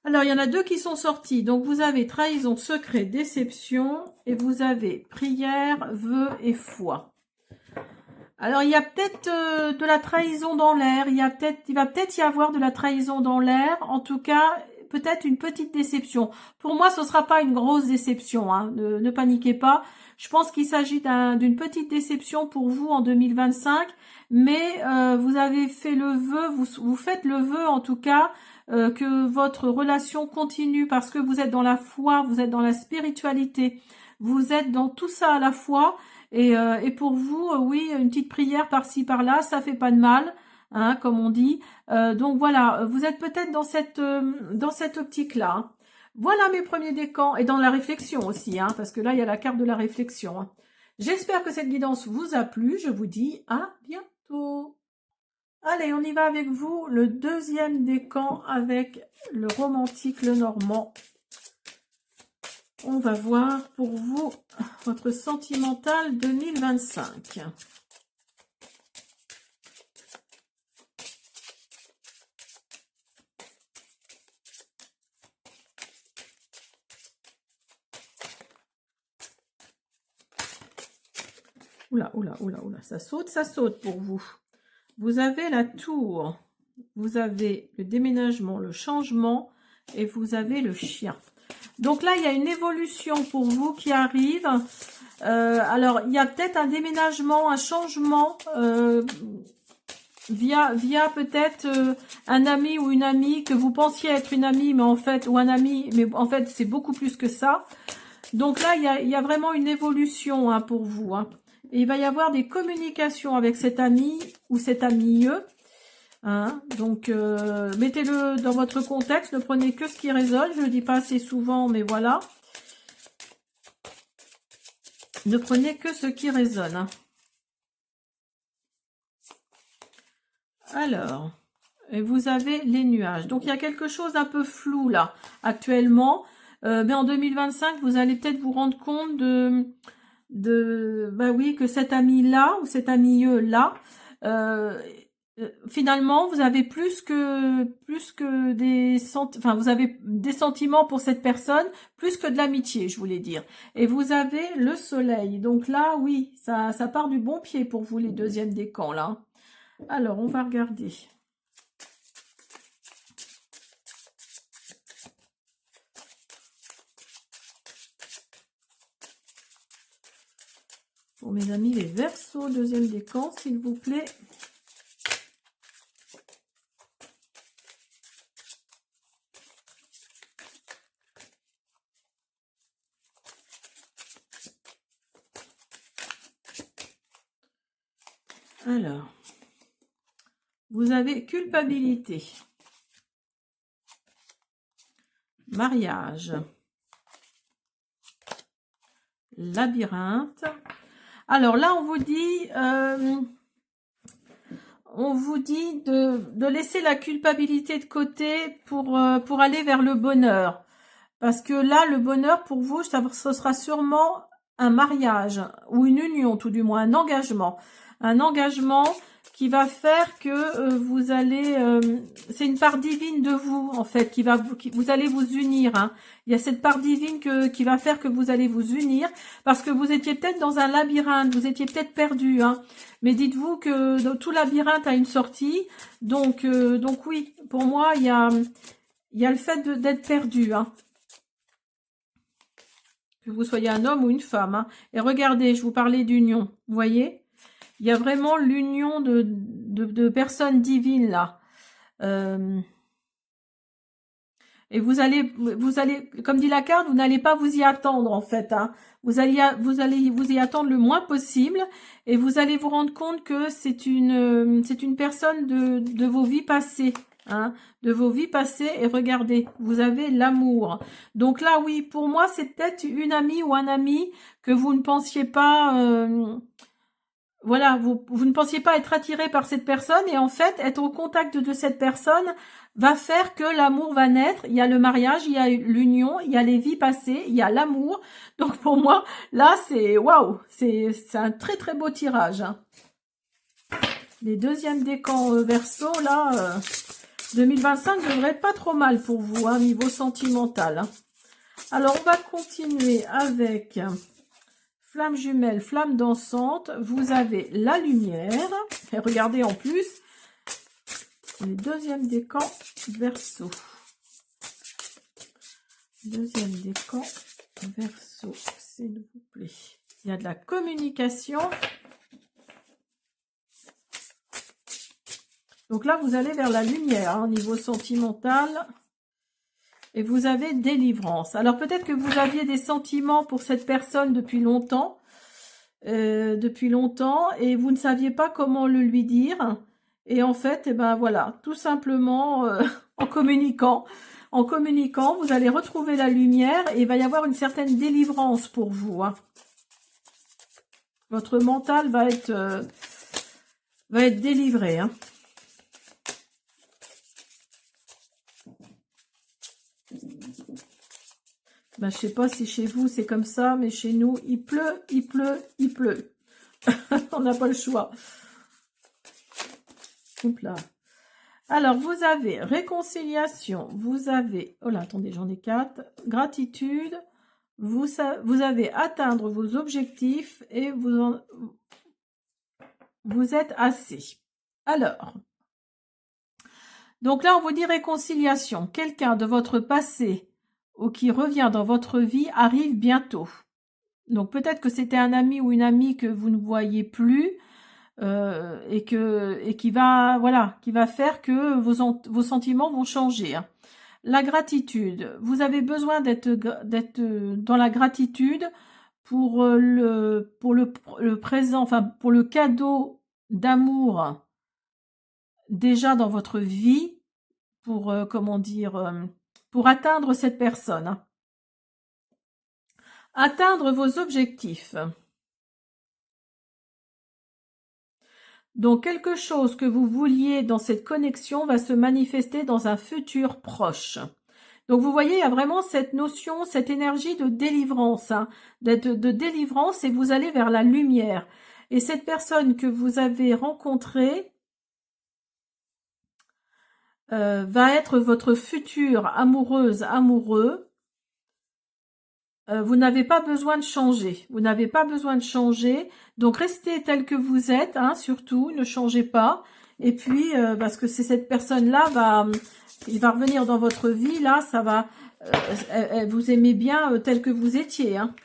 Alors, il y en a deux qui sont sortis. Donc, vous avez trahison, secret, déception. Et vous avez prière, vœu et foi. Alors, il y a peut-être de la trahison dans l'air. Il va peut-être y avoir de la trahison dans l'air. En tout cas, peut-être une petite déception. Pour moi, ce ne sera pas une grosse déception. Hein. Ne paniquez pas. Je pense qu'il s'agit d'une petite déception pour vous en 2025. Mais vous avez fait le vœu, vous faites le vœu en tout cas, que votre relation continue parce que vous êtes dans la foi, vous êtes dans la spiritualité. Vous êtes dans tout ça à la fois. Et pour vous, oui, une petite prière par-ci, par-là, ça fait pas de mal, hein, comme on dit. Donc voilà, vous êtes peut-être dans cette optique-là. Hein. Voilà mes premiers décans, et dans la réflexion aussi, hein, parce que là, il y a la carte de la réflexion. Hein. J'espère que cette guidance vous a plu. Je vous dis à bientôt. Allez, on y va avec vous, le deuxième décan avec le romantique, le normand. On va voir pour vous votre sentimental 2025. Oula, oula, oula, oula, ça saute pour vous. Vous avez la tour, vous avez le déménagement, le changement et vous avez le chien. Donc là, il y a une évolution pour vous qui arrive. Alors, il y a peut-être un déménagement, un changement via peut-être un ami ou une amie que vous pensiez être une amie, mais en fait, ou un ami, mais en fait, c'est beaucoup plus que ça. Donc là, il y a vraiment une évolution hein, pour vous. Hein. Et il va y avoir des communications avec cet ami ou cet ami. Hein, donc, mettez-le dans votre contexte, ne prenez que ce qui résonne, je ne le dis pas assez souvent, mais voilà. Ne prenez que ce qui résonne. Hein. Alors, et vous avez les nuages. Donc, il y a quelque chose un peu flou là, actuellement. Mais en 2025, vous allez peut-être vous rendre compte bah oui, que cet ami-là, ou cet ami-là, finalement, vous avez plus que enfin, vous avez des sentiments pour cette personne, plus que de l'amitié, je voulais dire. Et vous avez le soleil. Donc là, oui, ça part du bon pied pour vous, les deuxièmes décans, là. Alors, on va regarder. Pour mes amis, les Verseaux, deuxième décan, s'il vous plaît. Alors, vous avez culpabilité, mariage, labyrinthe. Alors là, on vous dit de laisser la culpabilité de côté pour aller vers le bonheur. Parce que là, le bonheur pour vous, ce sera sûrement un mariage ou une union, tout du moins un engagement. Un engagement qui va faire que vous allez... c'est une part divine de vous, en fait, vous allez vous unir. Hein. Il y a cette part divine qui va faire que vous allez vous unir, parce que vous étiez peut-être dans un labyrinthe, vous étiez peut-être perdu. Hein. Mais dites-vous que tout labyrinthe a une sortie. Donc oui, pour moi, il y a le fait d'être perdu. Hein. Que vous soyez un homme ou une femme. Hein. Et regardez, je vous parlais d'union, vous voyez? Il y a vraiment l'union de personnes divines là. Et vous allez, comme dit la carte, vous n'allez pas vous y attendre en fait. Hein. Vous allez vous y attendre le moins possible, et vous allez vous rendre compte que c'est une personne de vos vies passées. Hein, de vos vies passées. Et regardez, vous avez l'amour. Donc là, oui, pour moi, c'est peut-être une amie ou un ami que vous ne pensiez pas... voilà, vous ne pensiez pas être attiré par cette personne, et en fait, être au contact de cette personne va faire que l'amour va naître. Il y a le mariage, il y a l'union, il y a les vies passées, il y a l'amour. Donc pour moi, là, c'est waouh, c'est un très très beau tirage. Hein. Les deuxièmes décans Verseau, là, 2025 devrait être pas trop mal pour vous, hein, niveau sentimental. Hein. Alors, on va continuer avec... Flamme jumelle, flamme dansante, vous avez la lumière. Et regardez en plus, les deuxièmes décans Verseau. Deuxième décan Verseau, s'il vous plaît. Il y a de la communication. Donc là, vous allez vers la lumière, hein, au niveau sentimental. Et vous avez délivrance. Alors peut-être que vous aviez des sentiments pour cette personne depuis longtemps. Et vous ne saviez pas comment le lui dire. Et en fait, eh ben voilà, tout simplement en communiquant, vous allez retrouver la lumière, et il va y avoir une certaine délivrance pour vous. Hein. Votre mental va être délivré. Hein. Ben, je sais pas si chez vous c'est comme ça, mais chez nous, il pleut, il pleut, il pleut. On n'a pas le choix. Oups là. Alors, vous avez réconciliation, vous avez... Oh là, attendez, j'en ai 4. Gratitude, vous avez atteindre vos objectifs, et vous êtes assez. Alors, donc là, on vous dit réconciliation. Quelqu'un de votre passé ou qui revient dans votre vie arrive bientôt. Donc peut-être que c'était un ami ou une amie que vous ne voyez plus, et qui va faire que vos sentiments vont changer. Hein. La gratitude, vous avez besoin d'être dans la gratitude pour le présent, enfin pour le cadeau d'amour déjà dans votre vie, pour pour atteindre cette personne. Hein. Atteindre vos objectifs. Donc, quelque chose que vous vouliez dans cette connexion va se manifester dans un futur proche. Donc, vous voyez, il y a vraiment cette notion, cette énergie de délivrance, hein, de délivrance, et vous allez vers la lumière. Et cette personne que vous avez rencontrée va être votre future amoureuse, amoureux. Vous n'avez pas besoin de changer. Vous n'avez pas besoin de changer. Donc, restez tel que vous êtes, hein, surtout, ne changez pas. Et puis, parce que c'est cette personne-là, il va revenir dans votre vie, là, ça va, vous aimez bien tel que vous étiez, hein.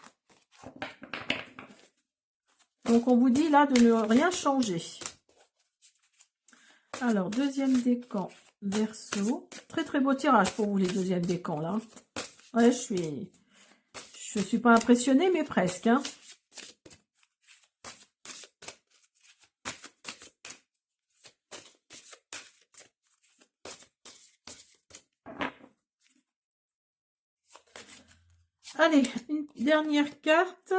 Donc, on vous dit, là, de ne rien changer. Alors, deuxième décan, Verseau. Très, très beau tirage pour vous, les deuxièmes décans, là. Ouais, je suis pas impressionnée, mais presque, hein. Allez, une dernière carte.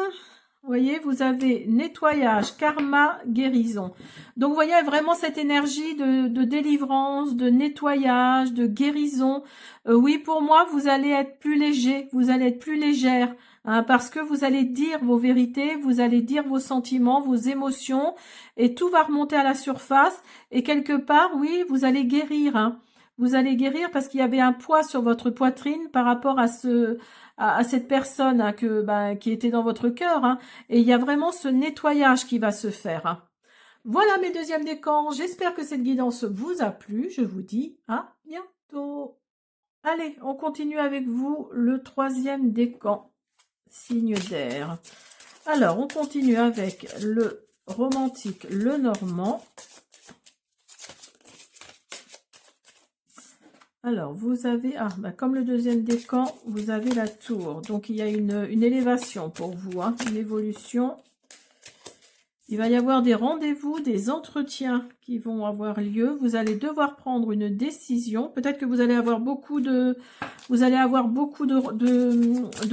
Vous voyez, vous avez nettoyage, karma, guérison. Donc, vous voyez vraiment cette énergie de délivrance, de nettoyage, de guérison. Oui, pour moi, vous allez être plus léger, vous allez être plus légère, hein, parce que vous allez dire vos vérités, vous allez dire vos sentiments, vos émotions, et tout va remonter à la surface. Et quelque part, oui, vous allez guérir, hein. Vous allez guérir parce qu'il y avait un poids sur votre poitrine par rapport à cette personne, hein, qui était dans votre cœur, hein, et il y a vraiment ce nettoyage qui va se faire, hein. Voilà mes deuxièmes décans, j'espère que cette guidance vous a plu, je vous dis à bientôt. Allez, on continue avec vous le troisième décan, signe d'air. Alors, on continue avec le romantique, le normand. Alors, vous avez, comme le deuxième décan, vous avez la tour. Donc, il y a une élévation pour vous, hein, une évolution. Il va y avoir des rendez-vous, des entretiens qui vont avoir lieu. Vous allez devoir prendre une décision. Peut-être que vous allez avoir beaucoup de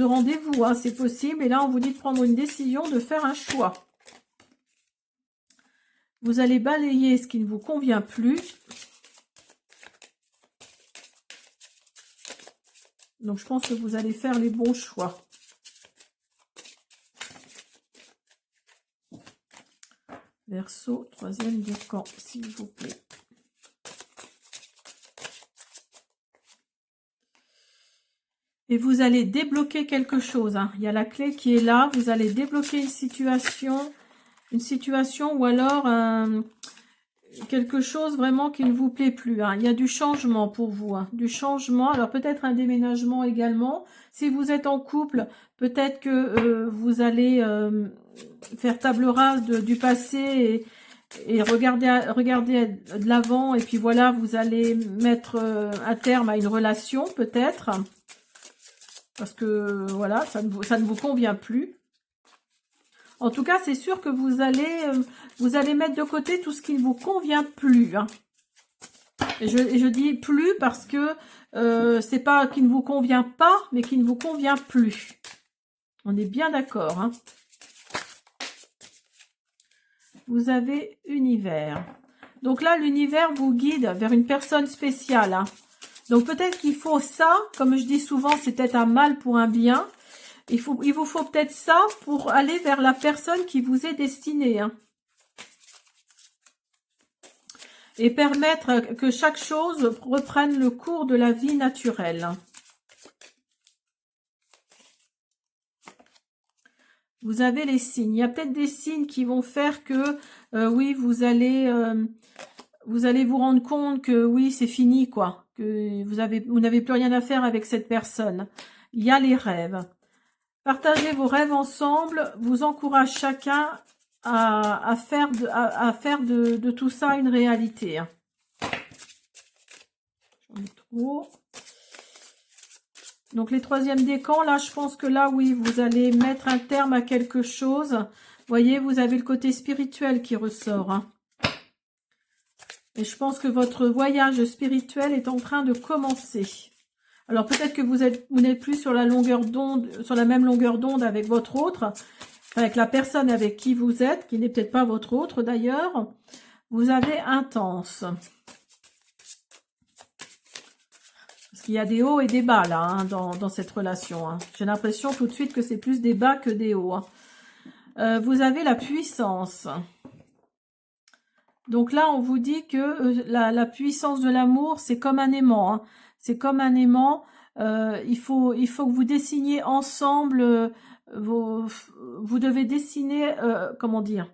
rendez-vous, hein, c'est possible. Et là, on vous dit de prendre une décision, de faire un choix. Vous allez balayer ce qui ne vous convient plus. Donc, je pense que vous allez faire les bons choix. Verseau, troisième décan, s'il vous plaît. Et vous allez débloquer quelque chose, hein. Il y a la clé qui est là. Vous allez débloquer une situation ou alors quelque chose vraiment qui ne vous plaît plus, hein. Il y a du changement pour vous, hein, du changement. Alors peut-être un déménagement également. Si vous êtes en couple, peut-être que vous allez faire table rase du passé et regarder de l'avant. Et puis voilà, vous allez mettre un terme à une relation peut-être. Parce que voilà, ça ne vous convient plus. En tout cas, c'est sûr que vous allez mettre de côté tout ce qui ne vous convient plus, hein. Et je dis plus parce que c'est pas qui ne vous convient pas, mais qui ne vous convient plus. On est bien d'accord, hein. Vous avez univers. Donc là, l'univers vous guide vers une personne spéciale, hein. Donc peut-être qu'il faut ça, comme je dis souvent, c'est peut-être un mal pour un bien. Il vous faut peut-être ça pour aller vers la personne qui vous est destinée, hein. Et permettre que chaque chose reprenne le cours de la vie naturelle. Vous avez les signes. Il y a peut-être des signes qui vont faire que, oui, vous allez vous rendre compte que, oui, c'est fini, quoi. Que vous n'avez plus rien à faire avec cette personne. Il y a les rêves. Partagez vos rêves ensemble, vous encourage chacun à faire de tout ça une réalité, hein. J'en ai trop. Donc les troisièmes décans, là, je pense que là, oui, vous allez mettre un terme à quelque chose. Vous voyez, vous avez le côté spirituel qui ressort, hein. Et je pense que votre voyage spirituel est en train de commencer. Alors peut-être que vous n'êtes plus sur la longueur d'onde, sur la même longueur d'onde avec votre autre, avec la personne avec qui vous êtes, qui n'est peut-être pas votre autre d'ailleurs. vous avez intense. Parce qu'il y a des hauts et des bas là, hein, dans cette relation. Hein. J'ai l'impression tout de suite que c'est plus des bas que des hauts. Hein. Vous avez la puissance. Donc là, on vous dit que la puissance de l'amour, c'est comme un aimant. Hein. C'est comme un aimant. Il faut que vous dessiniez ensemble. Vous devez dessiner, comment dire,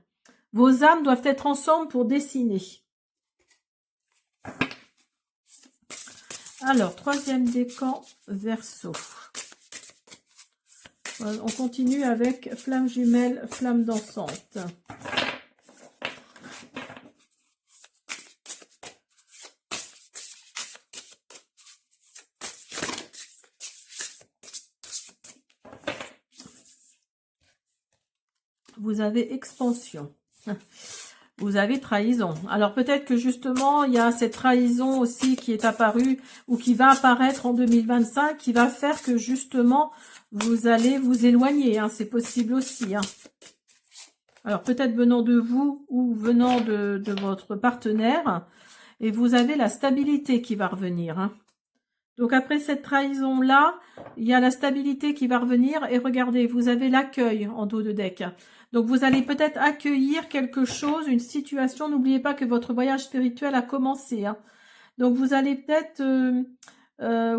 vos âmes doivent être ensemble pour dessiner. Alors, troisième décan, Verseau. On continue avec flamme jumelle, flamme dansante. Vous avez expansion. Vous avez trahison. Alors peut-être que justement, il y a cette trahison aussi qui est apparue ou qui va apparaître en 2025, qui va faire que justement, vous allez vous éloigner. Hein, c'est possible aussi. Hein. Alors peut-être venant de vous ou venant de votre partenaire. Et vous avez la stabilité qui va revenir. Hein. Donc après cette trahison-là, il y a la stabilité qui va revenir. Et regardez, vous avez l'accueil en dos de deck. Donc vous allez peut-être accueillir quelque chose, une situation. N'oubliez pas que votre voyage spirituel a commencé. Hein. Donc vous allez peut-être,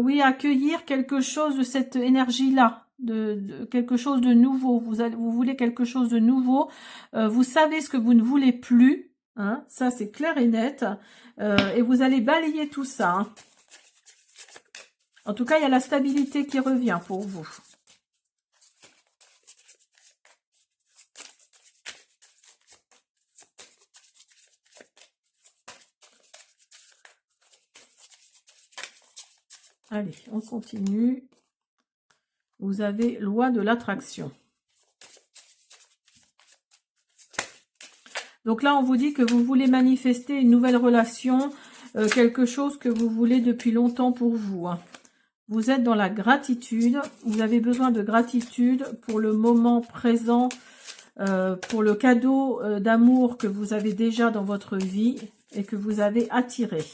oui, accueillir quelque chose de cette énergie-là, de quelque chose de nouveau. Vous voulez quelque chose de nouveau. Vous savez ce que vous ne voulez plus. Hein. Ça, c'est clair et net. Et vous allez balayer tout ça. Hein. En tout cas, il y a la stabilité qui revient pour vous. Allez, on continue. Vous avez loi de l'attraction. Donc là, on vous dit que vous voulez manifester une nouvelle relation, quelque chose que vous voulez depuis longtemps pour vous. Hein. Vous êtes dans la gratitude. Vous avez besoin de gratitude pour le moment présent, pour le cadeau d'amour que vous avez déjà dans votre vie et que vous avez attiré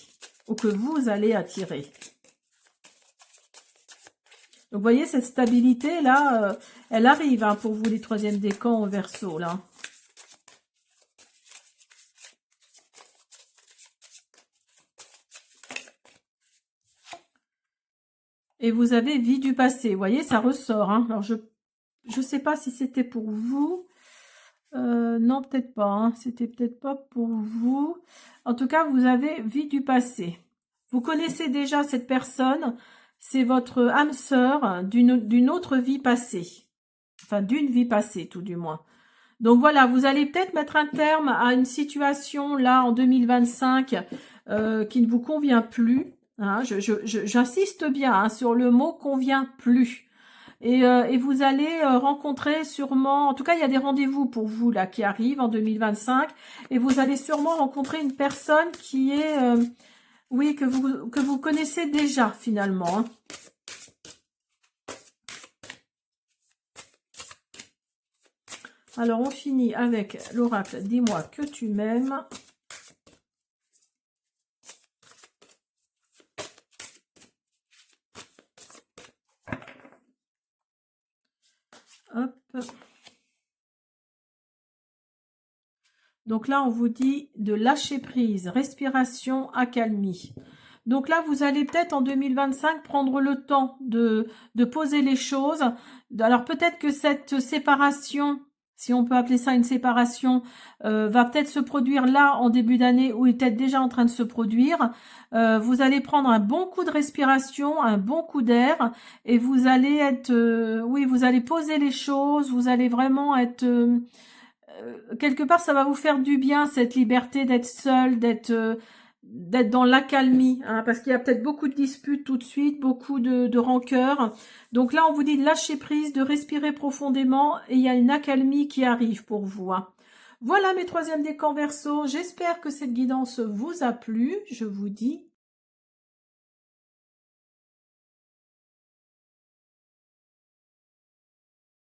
ou que vous allez attirer. Donc, vous voyez, cette stabilité-là, elle arrive hein, pour vous, les troisièmes décans au Verseau, là. Et vous avez vie du passé. Vous voyez, ça ressort. Hein. Alors, je sais pas si c'était pour vous. Non, peut-être pas. Hein. C'était peut-être pas pour vous. En tout cas, vous avez vie du passé. Vous connaissez déjà cette personne. C'est votre âme sœur d'une autre vie passée. Enfin, d'une vie passée, tout du moins. Donc voilà, vous allez peut-être mettre un terme à une situation, là, en 2025, qui ne vous convient plus. Hein, j'insiste bien hein, sur le mot « convient plus ». Et vous allez rencontrer sûrement, en tout cas, il y a des rendez-vous pour vous, là, qui arrivent en 2025. Et vous allez sûrement rencontrer une personne qui est... oui, que vous connaissez déjà, finalement. Hein. Alors, on finit avec l'oracle « Dis-moi que tu m'aimes ». Hop. Donc là, on vous dit de lâcher prise, respiration, accalmie. Donc là, vous allez peut-être en 2025 prendre le temps de poser les choses. Alors peut-être que cette séparation, si on peut appeler ça une séparation, va peut-être se produire là en début d'année ou est peut-être déjà en train de se produire. Vous allez prendre un bon coup de respiration, un bon coup d'air et vous allez être, oui, vous allez poser les choses, vous allez vraiment être... quelque part, ça va vous faire du bien, cette liberté d'être seul, d'être dans l'accalmie, hein, parce qu'il y a peut-être beaucoup de disputes tout de suite, beaucoup de rancœur. Donc là, on vous dit de lâcher prise, de respirer profondément, et il y a une accalmie qui arrive pour vous. Hein. Voilà mes troisièmes décans Verseau. J'espère que cette guidance vous a plu. Je vous dis